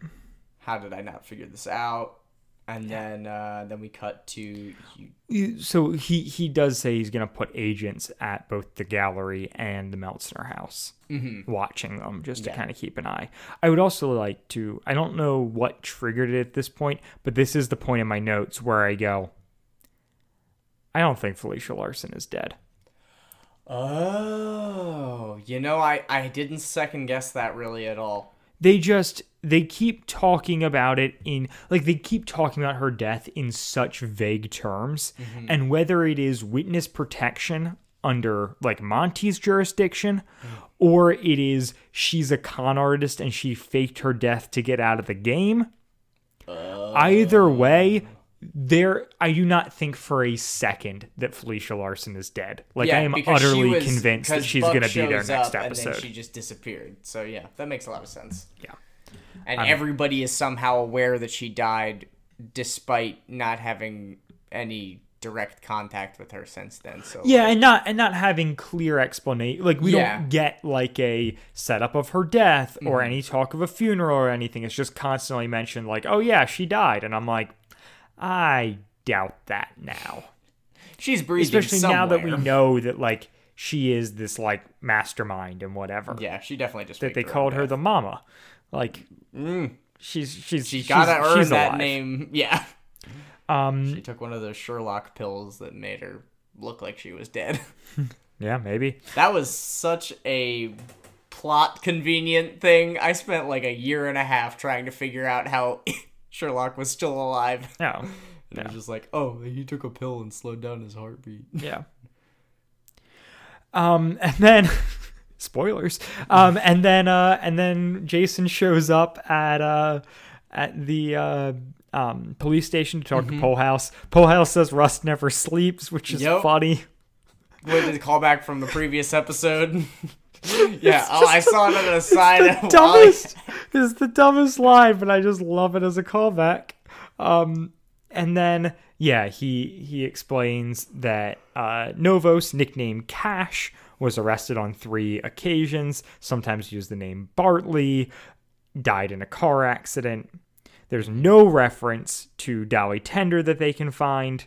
[SPEAKER 2] How did I not figure this out? And then we cut to.
[SPEAKER 1] So he does say he's gonna put agents at both the gallery and the Meltzner house, watching them just to kind of keep an eye. I would also like to. I don't know what triggered it at this point, but this is the point in my notes where I go, I don't think Felicia Larson is dead.
[SPEAKER 2] Oh, I didn't second guess that really at all.
[SPEAKER 1] They keep talking about it they keep talking about her death in such vague terms. And whether it is witness protection under like Monty's jurisdiction, or it is she's a con artist and she faked her death to get out of the game. Either way, I do not think for a second that Felicia Larson is dead. Like, I am utterly convinced that she's going to be there next episode.
[SPEAKER 2] And then she just disappeared. So yeah, that makes a lot of sense.
[SPEAKER 1] Yeah.
[SPEAKER 2] And everybody is somehow aware that she died despite not having any direct contact with her since then. So
[SPEAKER 1] yeah, and not having clear explanation. Like, we don't get like a setup of her death or any talk of a funeral or anything. It's just constantly mentioned like, oh yeah, she died. And I'm like, I doubt that now.
[SPEAKER 2] She's breathing
[SPEAKER 1] especially
[SPEAKER 2] somewhere.
[SPEAKER 1] Now that we know that like she is this like mastermind and whatever.
[SPEAKER 2] Yeah, she definitely just
[SPEAKER 1] that they called her the mama. Like she's
[SPEAKER 2] gotta earn that
[SPEAKER 1] alive.
[SPEAKER 2] Name. Yeah. She took one of those Sherlock pills that made her look like she was dead.
[SPEAKER 1] Yeah, maybe.
[SPEAKER 2] That was such a plot convenient thing. I spent like a year and a half trying to figure out how Sherlock was still alive.
[SPEAKER 1] No.
[SPEAKER 2] And I was just like, oh, he took a pill and slowed down his heartbeat.
[SPEAKER 1] Yeah. And then spoilers. And then Jason shows up at the police station to talk to Polehouse. Polehouse says Rust never sleeps, which is funny.
[SPEAKER 2] What did the callback from the previous episode? Yeah, I saw it on the side.
[SPEAKER 1] It's the dumbest line, but I just love it as a callback. And then, yeah, he explains that Novos, nicknamed Cash, was arrested on 3 occasions, sometimes used the name Bartley, died in a car accident. There's no reference to Dolly Tender that they can find,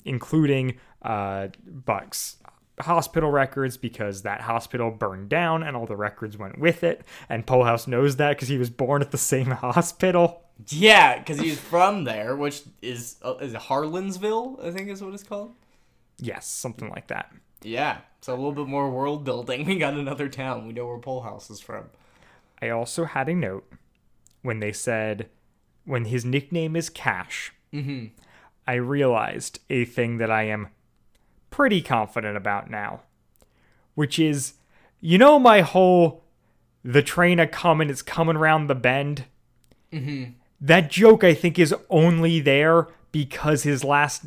[SPEAKER 1] including Buck's hospital records, because that hospital burned down and all the records went with it. And Polehouse knows that because he was born at the same hospital.
[SPEAKER 2] Yeah, because he's from there, which is Harlansville, I think is what it's called.
[SPEAKER 1] Yes, something like that.
[SPEAKER 2] Yeah, so a little bit more world building. We got another town. We know where Polehouse is from.
[SPEAKER 1] I also had a note when they said, when his nickname is Cash, I realized a thing that I am pretty confident about now, which is, you know, my whole, the train a-comin', it's coming around the bend? That joke, I think, is only there because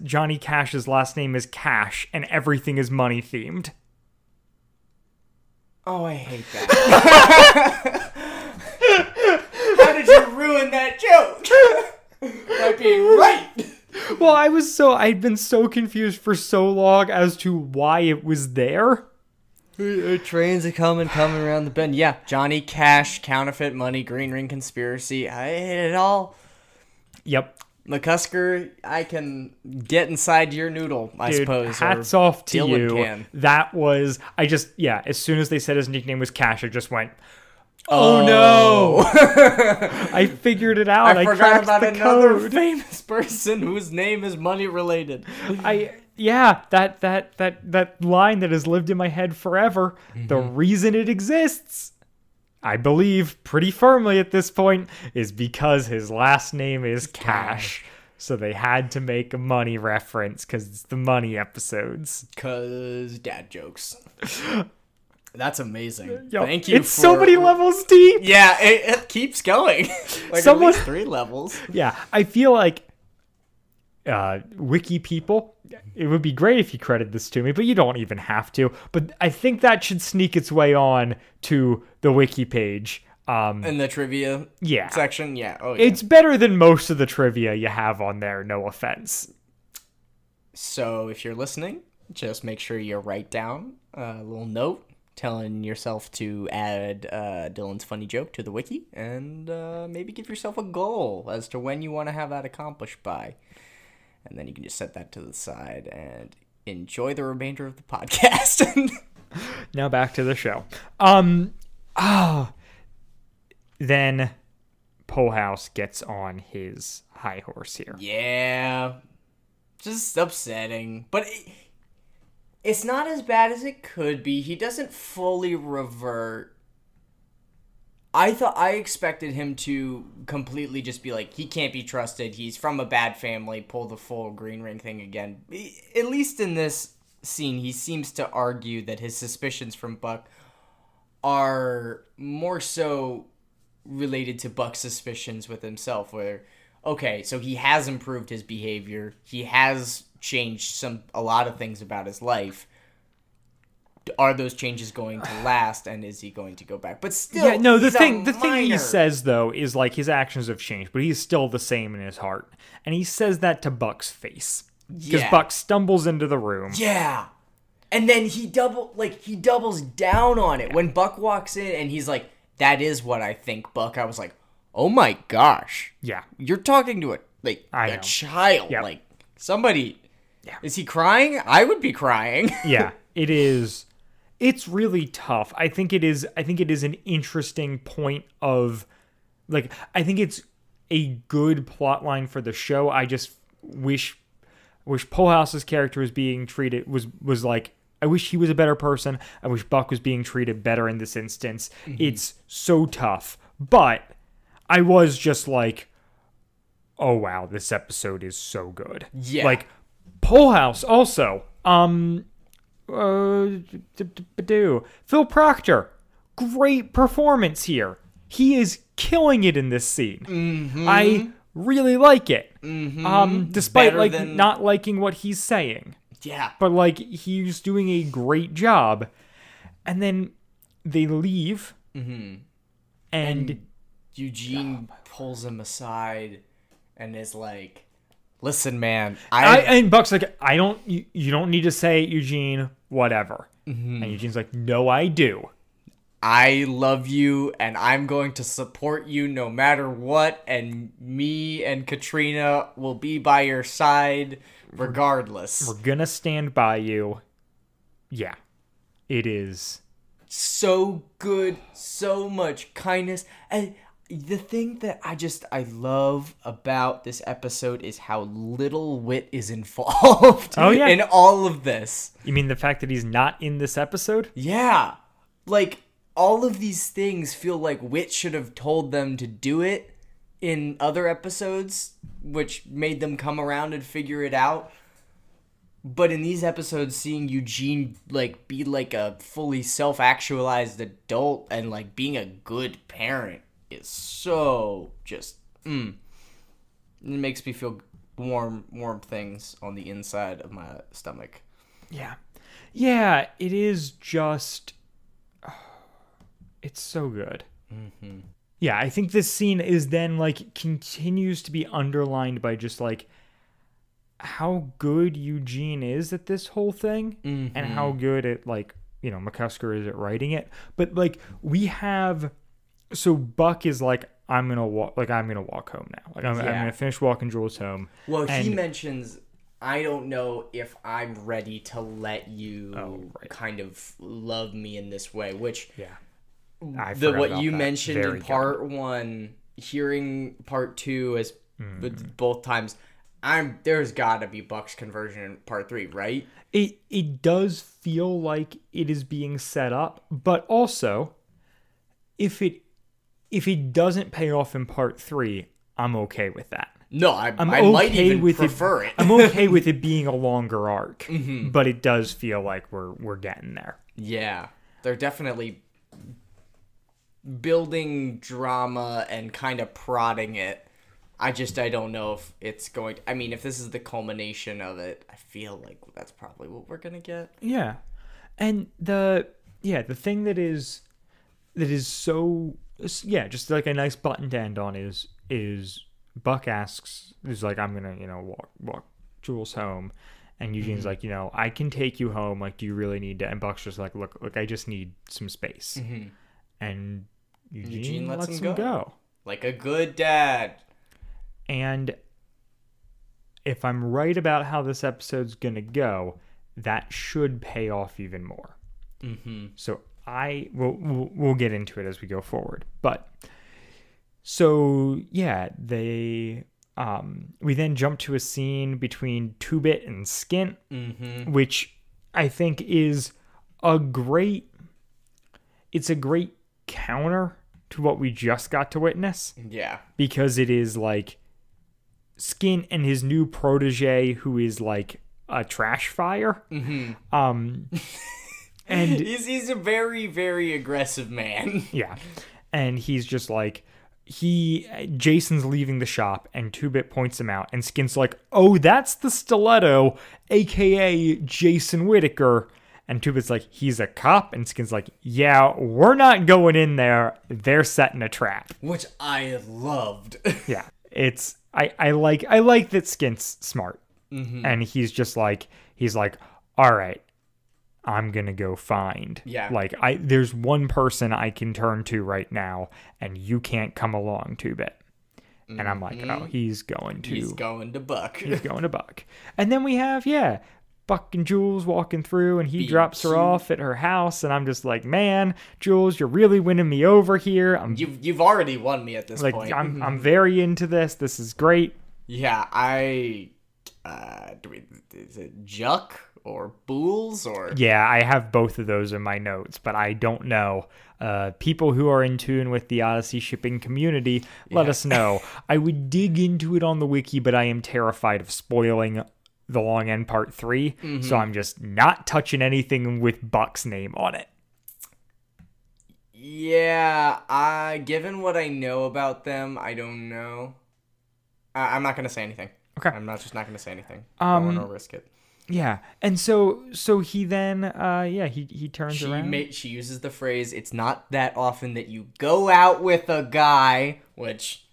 [SPEAKER 1] Johnny Cash's last name is Cash and everything is money themed.
[SPEAKER 2] Oh, I hate that. How did you ruin that joke? By being right.
[SPEAKER 1] Well, I'd been so confused for so long as to why it was there.
[SPEAKER 2] Trains are coming around the bend. Yeah, Johnny Cash, counterfeit money, green ring conspiracy. I hate it all.
[SPEAKER 1] Yep.
[SPEAKER 2] McCusker, I can get inside your noodle, I suppose.
[SPEAKER 1] Hats off to
[SPEAKER 2] Dylan
[SPEAKER 1] you.
[SPEAKER 2] can.
[SPEAKER 1] That was, as soon as they said his nickname was Cash, I just went, oh no! I figured it out. I
[SPEAKER 2] forgot
[SPEAKER 1] cracked
[SPEAKER 2] about
[SPEAKER 1] the
[SPEAKER 2] another
[SPEAKER 1] code.
[SPEAKER 2] famous person whose name is money related.
[SPEAKER 1] That line that has lived in my head forever. The reason it exists, I believe pretty firmly at this point, is because his last name is Cash. So they had to make a money reference because it's the money episodes.
[SPEAKER 2] Because dad jokes. That's amazing.
[SPEAKER 1] Yo,
[SPEAKER 2] Thank you.
[SPEAKER 1] It's so many levels deep.
[SPEAKER 2] Yeah, it keeps going. Like at least 3 levels.
[SPEAKER 1] Yeah, I feel like wiki people, it would be great if you credit this to me, but you don't even have to. But I think that should sneak its way on to the wiki page.
[SPEAKER 2] In the trivia section? Yeah. Oh, yeah.
[SPEAKER 1] It's better than most of the trivia you have on there, no offense.
[SPEAKER 2] So if you're listening, just make sure you write down a little note telling yourself to add Dylan's funny joke to the wiki, and maybe give yourself a goal as to when you want to have that accomplished by. And then you can just set that to the side and enjoy the remainder of the podcast.
[SPEAKER 1] Now back to the show. Then Polehouse gets on his high horse here.
[SPEAKER 2] Yeah. Just upsetting. But it's not as bad as it could be. He doesn't fully revert. I expected him to completely just be like, he can't be trusted. He's from a bad family. Pull the full green ring thing again. At least in this scene, he seems to argue that his suspicions from Buck are more so related to Buck's suspicions with himself, where, okay, so he has improved his behavior. He has changed a lot of things about his life. Are those changes going to last, and is he going to go back? But still,
[SPEAKER 1] yeah, no. The thing
[SPEAKER 2] minor.
[SPEAKER 1] he says though is like his actions have changed, but he's still the same in his heart, and he says that to Buck's face because Buck stumbles into the room.
[SPEAKER 2] Yeah, and then he doubles down on it when Buck walks in, and he's like, "That is what I think, Buck." I was like, "Oh my gosh,
[SPEAKER 1] yeah,
[SPEAKER 2] you're talking to a child,
[SPEAKER 1] yep.
[SPEAKER 2] Like somebody." Yeah. Is he crying? I would be crying.
[SPEAKER 1] Yeah, it is. It's really tough. I think it is an interesting point of, like, I think it's a good plot line for the show. I just wish Polehouse's character was being treated was like, I wish he was a better person. I wish Buck was being treated better in this instance. Mm-hmm. It's so tough. But I was just like, oh wow, this episode is so good.
[SPEAKER 2] Yeah.
[SPEAKER 1] Like, Polehouse also, Phil Proctor, great performance here. He is killing it in this scene. Mm-hmm. I really like it. Mm-hmm. Despite not liking what he's saying.
[SPEAKER 2] Yeah.
[SPEAKER 1] But he's doing a great job. And then they leave.
[SPEAKER 2] Mm-hmm.
[SPEAKER 1] And
[SPEAKER 2] Eugene pulls him aside and is like, Listen, man.
[SPEAKER 1] And Buck's like, you don't need to say it, Eugene, whatever. And Eugene's like, no, I do.
[SPEAKER 2] I love you, and I'm going to support you no matter what, and me and Katrina will be by your side regardless.
[SPEAKER 1] We're gonna stand by you. Yeah. It is.
[SPEAKER 2] So good, so much kindness. And the thing that I love about this episode is how little wit is involved in all of this.
[SPEAKER 1] You mean the fact that he's not in this episode?
[SPEAKER 2] Yeah. Like, all of these things feel like Wit should have told them to do it in other episodes, which made them come around and figure it out. But in these episodes, seeing Eugene, like, be, like, a fully self-actualized adult and, like, being a good parent is so just, It makes me feel warm things on the inside of my stomach.
[SPEAKER 1] Yeah. Yeah, it is just... It's so good. Mm-hmm. Yeah, I think this scene is then, like, continues to be underlined by just, like, how good Eugene is at this whole thing and how good at, like, you know, McCusker is at writing it. But, like, we have... So Buck is like, I'm going to walk home now. Like, I'm going to finish walking Jules home.
[SPEAKER 2] Well, he mentions... I don't know if I'm ready to let you kind of love me in this way, which...
[SPEAKER 1] Yeah.
[SPEAKER 2] What you mentioned in part 1, hearing part 2 as both times, there's gotta be Buck's conversion in part 3, right?
[SPEAKER 1] It does feel like it is being set up, but also if it doesn't pay off in part 3, I'm okay with that.
[SPEAKER 2] No, I might even prefer it.
[SPEAKER 1] I'm okay with it being a longer arc, but it does feel like we're getting there.
[SPEAKER 2] Yeah, they're definitely building drama and kind of prodding it. I don't know if it's going to, I mean, if this is the culmination of it, I feel like that's probably what we're going to get. Yeah.
[SPEAKER 1] And the thing that is so, just like a nice button to end on is Buck asks, is like, I'm going to, walk Jules home. And Eugene's like, I can take you home. Like, do you really need to? And Buck's just like, look, I just need some space. And Eugene lets him go.
[SPEAKER 2] Like a good dad.
[SPEAKER 1] And if I'm right about how this episode's going to go, that should pay off even more. So we'll get into it as we go forward. But so, yeah, we then jump to a scene between 2-Bit and Skint, which I think is a great counter to what we just got to witness.
[SPEAKER 2] Yeah.
[SPEAKER 1] Because it is like Skint and his new protege who is like a trash fire. And
[SPEAKER 2] he's a very, very aggressive man.
[SPEAKER 1] Yeah. And he's just like, Jason's leaving the shop and 2-Bit points him out and Skint's like, oh, that's the Stiletto, aka Jason Whittaker. And 2-Bit's like, he's a cop. And Skint's like, yeah, we're not going in there. They're setting a trap.
[SPEAKER 2] Which I loved.
[SPEAKER 1] Yeah. I like that Skint's smart. And he's like, all right, I'm going to go find.
[SPEAKER 2] Yeah.
[SPEAKER 1] Like, there's one person I can turn to right now, and you can't come along, 2-Bit. And I'm like, oh, he's going to
[SPEAKER 2] Buck.
[SPEAKER 1] He's going to Buck. And then we have, Buck and Jules walking through, and he drops her off at her house, and I'm just like, man, Jules, you're really winning me over here.
[SPEAKER 2] You've already won me at this point.
[SPEAKER 1] I'm very into this. This is great.
[SPEAKER 2] Yeah, is it Juck or Bools or?
[SPEAKER 1] Yeah, I have both of those in my notes, but I don't know. People who are in tune with the Odyssey shipping community, let us know. I would dig into it on the wiki, but I am terrified of spoiling the long end part 3, so I'm just not touching anything with Buck's name on it.
[SPEAKER 2] Yeah, given what I know about them, I don't know. I'm not gonna say anything.
[SPEAKER 1] Okay,
[SPEAKER 2] I'm just not gonna say anything. I don't want to risk it.
[SPEAKER 1] Yeah, and so he then he turns around.
[SPEAKER 2] She uses the phrase, "It's not that often that you go out with a guy," which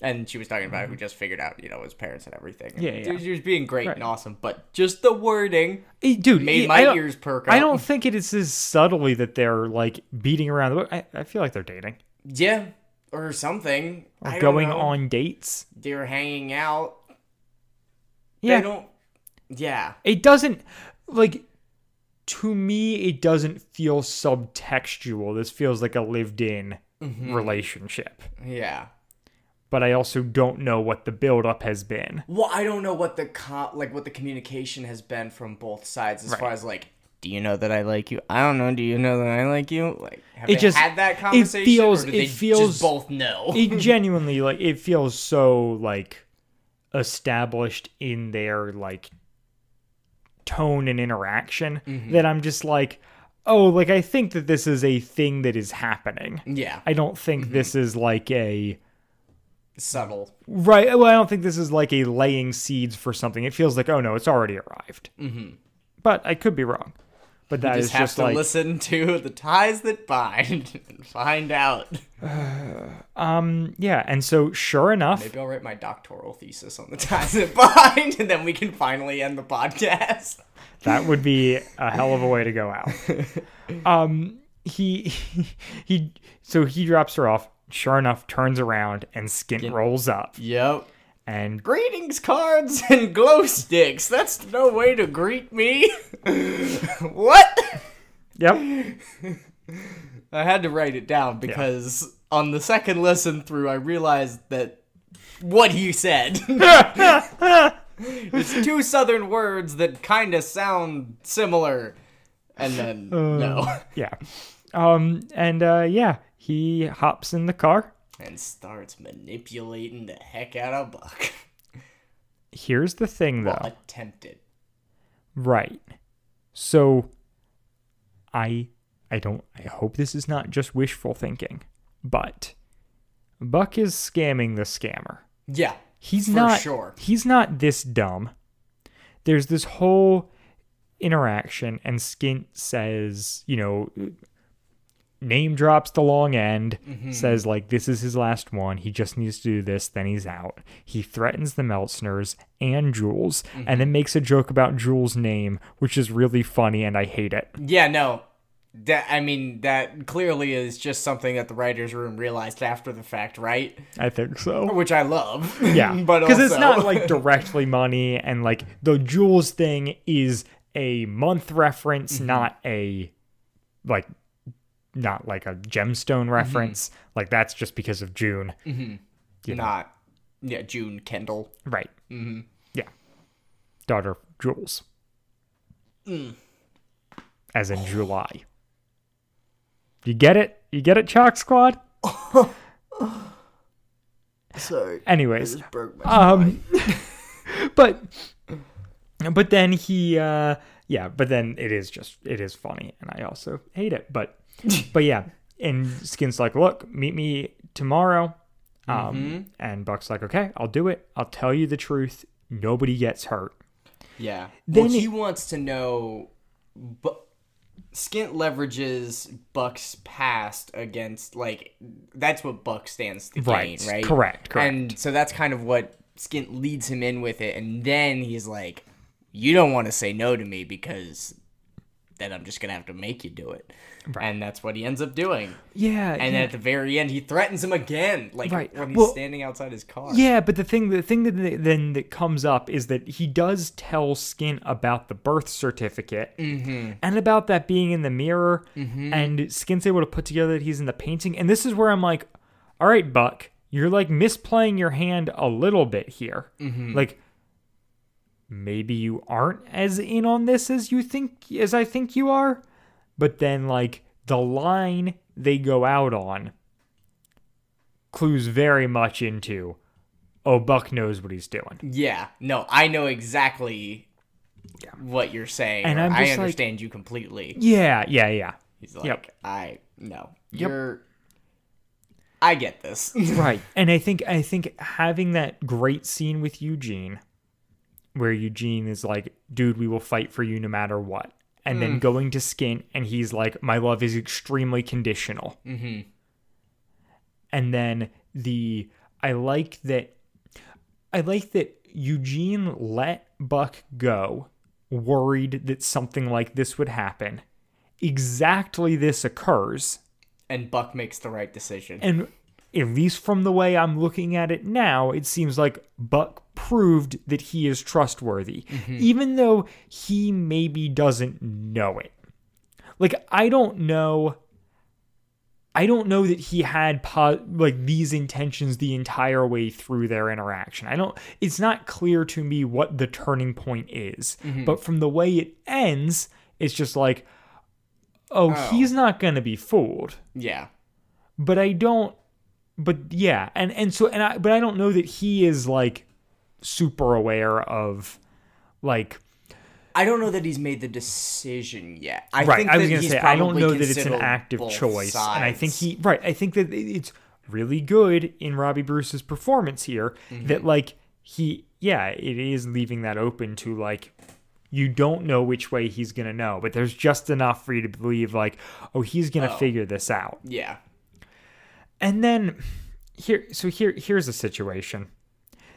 [SPEAKER 2] And she was talking about who just figured out, his parents and everything.
[SPEAKER 1] Yeah.
[SPEAKER 2] She was being great and awesome, but just the wording
[SPEAKER 1] Dude,
[SPEAKER 2] made my ears perk up.
[SPEAKER 1] I don't think it is as subtly that they're, like, beating around the bush. I feel like they're dating.
[SPEAKER 2] Yeah, or something.
[SPEAKER 1] Or
[SPEAKER 2] I
[SPEAKER 1] going
[SPEAKER 2] don't know.
[SPEAKER 1] on dates.
[SPEAKER 2] They're hanging out.
[SPEAKER 1] Yeah.
[SPEAKER 2] They don't... Yeah.
[SPEAKER 1] It doesn't, like, to me, it doesn't feel subtextual. This feels like a lived-in relationship.
[SPEAKER 2] Yeah.
[SPEAKER 1] But I also don't know what the build-up has been.
[SPEAKER 2] Well, I don't know what the communication has been from both sides as far as, like, do you know that I like you? I don't know. Do you know that I like you? Like, have they had that conversation? Or do they just both know?
[SPEAKER 1] It genuinely, like, it feels so, like, established in their, like, tone and interaction that I'm just like, oh, like, I think that this is a thing that is happening.
[SPEAKER 2] Yeah.
[SPEAKER 1] I don't think this is like a...
[SPEAKER 2] Subtle.
[SPEAKER 1] Right. Well, I don't think this is like a laying seeds for something. It feels like, oh no, it's already arrived. But I could be wrong. But that is just like...
[SPEAKER 2] You just have to listen to The Ties That Bind and find out.
[SPEAKER 1] Yeah, and so sure enough...
[SPEAKER 2] Maybe I'll write my doctoral thesis on The Ties That Bind, and then we can finally end the podcast.
[SPEAKER 1] That would be a hell of a way to go out. So he drops her off. Sure enough, turns around and Skint rolls up.
[SPEAKER 2] Yep.
[SPEAKER 1] And
[SPEAKER 2] greetings cards and glow sticks. That's no way to greet me. What?
[SPEAKER 1] Yep.
[SPEAKER 2] I had to write it down because on the second listen through, I realized that what he said. It's two southern words that kind of sound similar. And then, no.
[SPEAKER 1] Yeah. He hops in the car.
[SPEAKER 2] And starts manipulating the heck out of Buck.
[SPEAKER 1] Here's the thing, though.
[SPEAKER 2] Well, attempted.
[SPEAKER 1] Right. So, I hope this is not just wishful thinking, but Buck is scamming the scammer.
[SPEAKER 2] Yeah.
[SPEAKER 1] He's not this dumb. There's this whole interaction, and Skint says, name drops the long end, says, like, this is his last one. He just needs to do this, then he's out. He threatens the Meltzners and Jules, and then makes a joke about Jules' name, which is really funny, and I hate it.
[SPEAKER 2] Yeah, no. That clearly is just something that the writer's room realized after the fact, right?
[SPEAKER 1] I think so.
[SPEAKER 2] Which I love.
[SPEAKER 1] Yeah,
[SPEAKER 2] but
[SPEAKER 1] because
[SPEAKER 2] also...
[SPEAKER 1] it's not, like, directly money, and, like, the Jules thing is a month reference, not a, like... Not like a gemstone reference. Like, that's just because of June.
[SPEAKER 2] June Kendall.
[SPEAKER 1] Right. Yeah. Daughter of Jules. As in July. You get it? You get it, Chalk Squad?
[SPEAKER 2] Sorry.
[SPEAKER 1] Anyways.
[SPEAKER 2] I just broke my
[SPEAKER 1] but then but then it is funny, and I also hate it. But yeah, and Skint's like, look, meet me tomorrow. And Buck's like, okay, I'll do it. I'll tell you the truth. Nobody gets hurt.
[SPEAKER 2] Yeah.
[SPEAKER 1] Then
[SPEAKER 2] he wants to know, but Skint leverages Buck's past against, like, that's what Buck stands to gain, right?
[SPEAKER 1] Correct.
[SPEAKER 2] And so that's kind of what Skint leads him in with it, and then he's like, you don't want to say no to me because then I'm just going to have to make you do it. Right. And that's what he ends up doing.
[SPEAKER 1] Yeah.
[SPEAKER 2] And then at the very end, he threatens him again, like when he's standing outside his car.
[SPEAKER 1] Yeah, but the thing that comes up is that he does tell Skint about the birth certificate and about that being in the mirror, and Skint's able to put together that he's in the painting. And this is where I'm like, all right, Buck, you're like misplaying your hand a little bit here. Like, maybe you aren't as in on this as I think you are. But then, like, the line they go out on clues very much into, oh, Buck knows what he's doing.
[SPEAKER 2] Yeah. No, I know exactly what you're saying. And I understand you completely.
[SPEAKER 1] Yeah.
[SPEAKER 2] He's like, I get this.
[SPEAKER 1] Right. And I think having that great scene with Eugene, where Eugene is like, dude, we will fight for you no matter what. And then going to Skint, and he's like, my love is extremely conditional. And then I like that Eugene let Buck go, worried that something like this would happen. Exactly this occurs.
[SPEAKER 2] And Buck makes the right decision.
[SPEAKER 1] And at least from the way I'm looking at it now, it seems like Buck proved that he is trustworthy, even though he maybe doesn't know it. Like, I don't know that he had these intentions the entire way through their interaction. It's not clear to me what the turning point is, but from the way it ends, it's just like, oh, he's not going to be fooled.
[SPEAKER 2] Yeah.
[SPEAKER 1] But I don't, but yeah. But I don't know that he is like super aware of like,
[SPEAKER 2] I don't know that he's made the decision yet. I
[SPEAKER 1] don't know that it's an active choice.
[SPEAKER 2] Sides.
[SPEAKER 1] And I think that it's really good in Robbie Bruce's performance here that like it is leaving that open to like, you don't know which way he's going to know, but there's just enough for you to believe like, oh, he's going to figure this out.
[SPEAKER 2] Yeah.
[SPEAKER 1] And then here's a situation.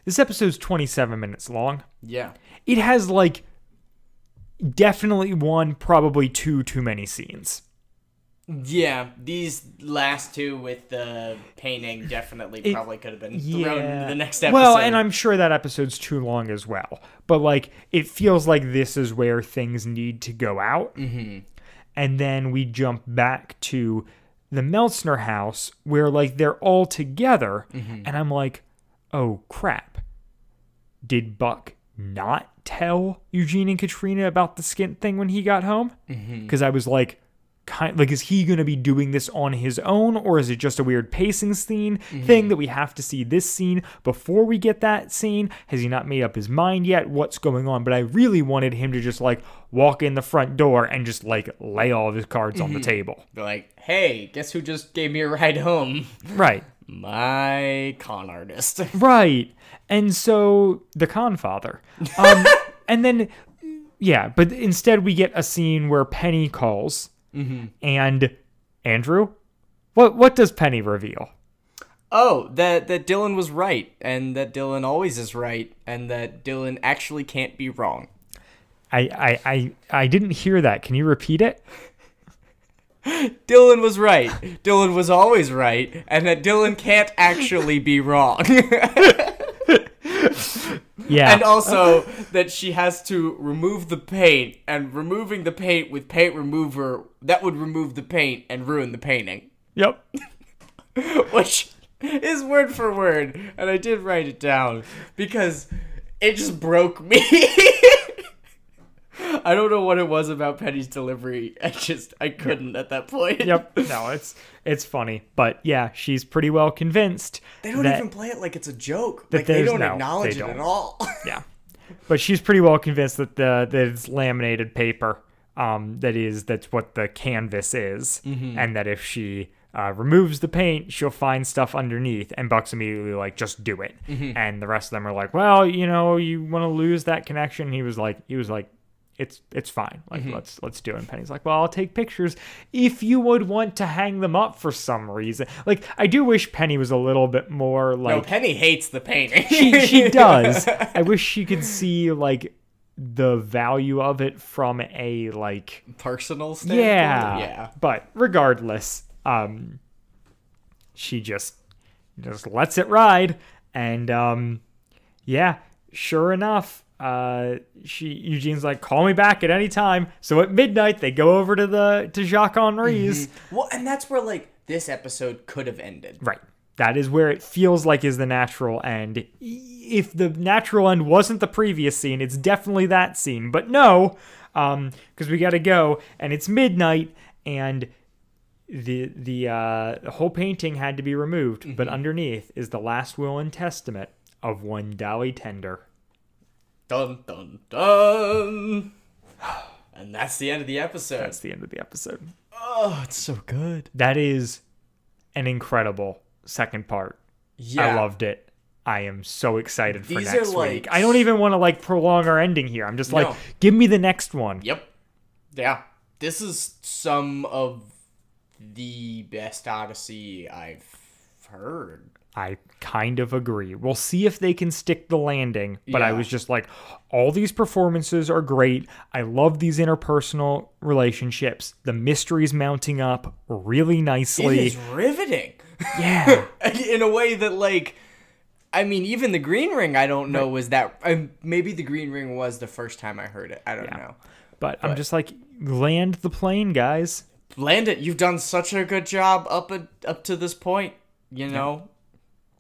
[SPEAKER 1] This episode's 27 minutes long.
[SPEAKER 2] Yeah.
[SPEAKER 1] It has like definitely one, probably two too many scenes.
[SPEAKER 2] Yeah, these last two with the painting definitely probably could have been thrown into the next episode.
[SPEAKER 1] Well, and I'm sure that episode's too long as well. But like, it feels like this is where things need to go out. Mm-hmm. And then we jump back to the Meltzner house where like they're all together. Mm-hmm. And I'm like, oh crap. Did Buck not tell Eugene and Katrina about the skint thing when he got home? Because I was like, is he going to be doing this on his own, or is it just a weird pacing thing that we have to see this scene before we get that scene? Has he not made up his mind yet? What's going on? But I really wanted him to just like walk in the front door and just like lay all of his cards on the table.
[SPEAKER 2] Be like, hey, guess who just gave me a ride home?
[SPEAKER 1] Right.
[SPEAKER 2] My con artist.
[SPEAKER 1] Right. And so the con father. And then, yeah, but instead we get a scene where Penny calls. And Andrew, what does Penny reveal?
[SPEAKER 2] Oh, that Dylan was right, and that Dylan always is right, and that Dylan actually can't be wrong.
[SPEAKER 1] I didn't hear that. Can you repeat it?
[SPEAKER 2] Dylan was right. Dylan was always right, and that Dylan can't actually be wrong.
[SPEAKER 1] Yeah.
[SPEAKER 2] And also that she has to remove the paint, and removing the paint with paint remover, that would remove the paint and ruin the painting.
[SPEAKER 1] Yep.
[SPEAKER 2] Which is word for word, and I did write it down because it just broke me. I don't know what it was about Penny's delivery. I couldn't at that point.
[SPEAKER 1] Yep. No, it's funny. But yeah, she's pretty well convinced.
[SPEAKER 2] They don't even play it like it's a joke. Like
[SPEAKER 1] they
[SPEAKER 2] don't acknowledge it at all.
[SPEAKER 1] Yeah. But she's pretty well convinced that it's laminated paper. That's what the canvas is. And that if she removes the paint, she'll find stuff underneath. And Buck's immediately like, just do it. And the rest of them are like, well, you want to lose that connection? He was like, it's fine. Like, let's do it. And Penny's like, well, I'll take pictures if you would want to hang them up for some reason. Like, I do wish Penny was a little bit more like...
[SPEAKER 2] No, Penny hates the painting.
[SPEAKER 1] she does. I wish she could see, like, the value of it from a, like...
[SPEAKER 2] personal standpoint?
[SPEAKER 1] Yeah. But regardless, she just lets it ride. And, yeah, sure enough... Eugene's like, call me back at any time. So at midnight they go over to Jacques Henri's.
[SPEAKER 2] Well, and that's where like this episode could have ended.
[SPEAKER 1] Right. That is where it feels like is the natural end. If the natural end wasn't the previous scene, it's definitely that scene. But no, because we got to go, and it's midnight, and the whole painting had to be removed. But underneath is the last will and testament of one Dolly Tender.
[SPEAKER 2] Dun, dun, dun. And that's the end of the episode.
[SPEAKER 1] That's the end of the episode.
[SPEAKER 2] Oh, it's so good.
[SPEAKER 1] That is an incredible second part.
[SPEAKER 2] Yeah.
[SPEAKER 1] I loved it. I am so excited for
[SPEAKER 2] These
[SPEAKER 1] next
[SPEAKER 2] are
[SPEAKER 1] week. I don't even want to like prolong our ending here. I'm just like, give me the next one.
[SPEAKER 2] Yep. Yeah. This is some of the best Odyssey I've heard.
[SPEAKER 1] I kind of agree. We'll see if they can stick the landing, but I was just like, all these performances are great. I love these interpersonal relationships. The mystery's mounting up really nicely.
[SPEAKER 2] It is riveting.
[SPEAKER 1] Yeah.
[SPEAKER 2] In a way that, like, I mean, even the Green Ring, I don't know, was that... maybe the Green Ring was the first time I heard it. I don't know. But
[SPEAKER 1] I'm just like, land the plane, guys.
[SPEAKER 2] Land it. You've done such a good job up to this point, you know?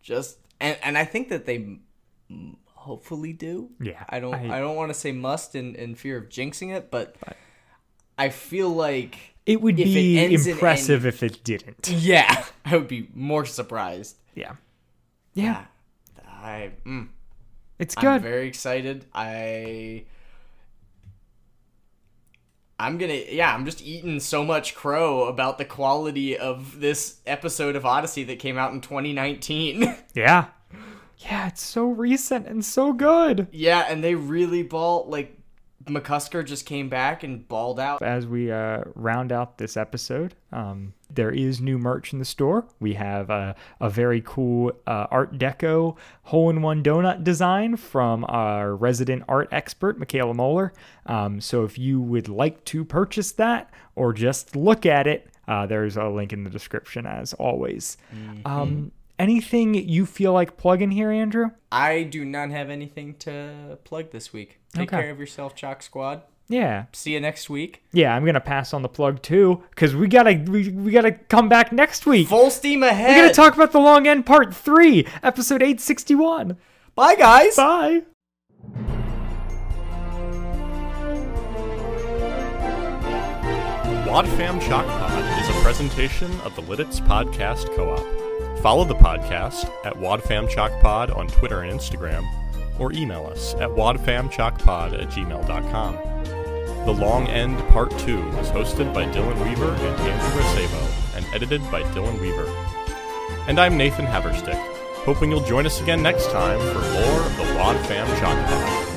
[SPEAKER 2] Just... And I think that they hopefully do.
[SPEAKER 1] Yeah.
[SPEAKER 2] I don't want to say must in fear of jinxing it, but I feel like...
[SPEAKER 1] It would be impressive if it didn't.
[SPEAKER 2] Yeah. I would be more surprised.
[SPEAKER 1] Yeah. It's good.
[SPEAKER 2] I'm very excited. I'm just eating so much crow about the quality of this episode of Odyssey that came out in 2019.
[SPEAKER 1] Yeah, it's so recent and so good.
[SPEAKER 2] Yeah, and they really McCusker just came back and balled out.
[SPEAKER 1] As we round out this episode, there is new merch in the store. We have a very cool Art Deco hole-in-one donut design from our resident art expert, Michaela Moeller. So if you would like to purchase that or just look at it, there's a link in the description as always. Anything you feel like plugging here, Andrew?
[SPEAKER 2] I do not have anything to plug this week. Take care of yourself, Chalk Squad.
[SPEAKER 1] Yeah.
[SPEAKER 2] See you next week.
[SPEAKER 1] Yeah, I'm gonna pass on the plug too, because we gotta come back next week.
[SPEAKER 2] Full steam ahead.
[SPEAKER 1] We're gonna talk about The Long End Part 3, episode 861.
[SPEAKER 2] Bye, guys.
[SPEAKER 1] Bye.
[SPEAKER 7] Wadfam Chalk Pod is a presentation of the Lidditz Podcast Co-op. Follow the podcast at Wadfam Chalk Pod on Twitter and Instagram, or email us at wadfamchalkpod@gmail.com. The Long End Part 2 was hosted by Dylan Weaver and Andrew Rasebo, and edited by Dylan Weaver. And I'm Nathan Haverstick, hoping you'll join us again next time for more of the Wadfam Chalk Pod.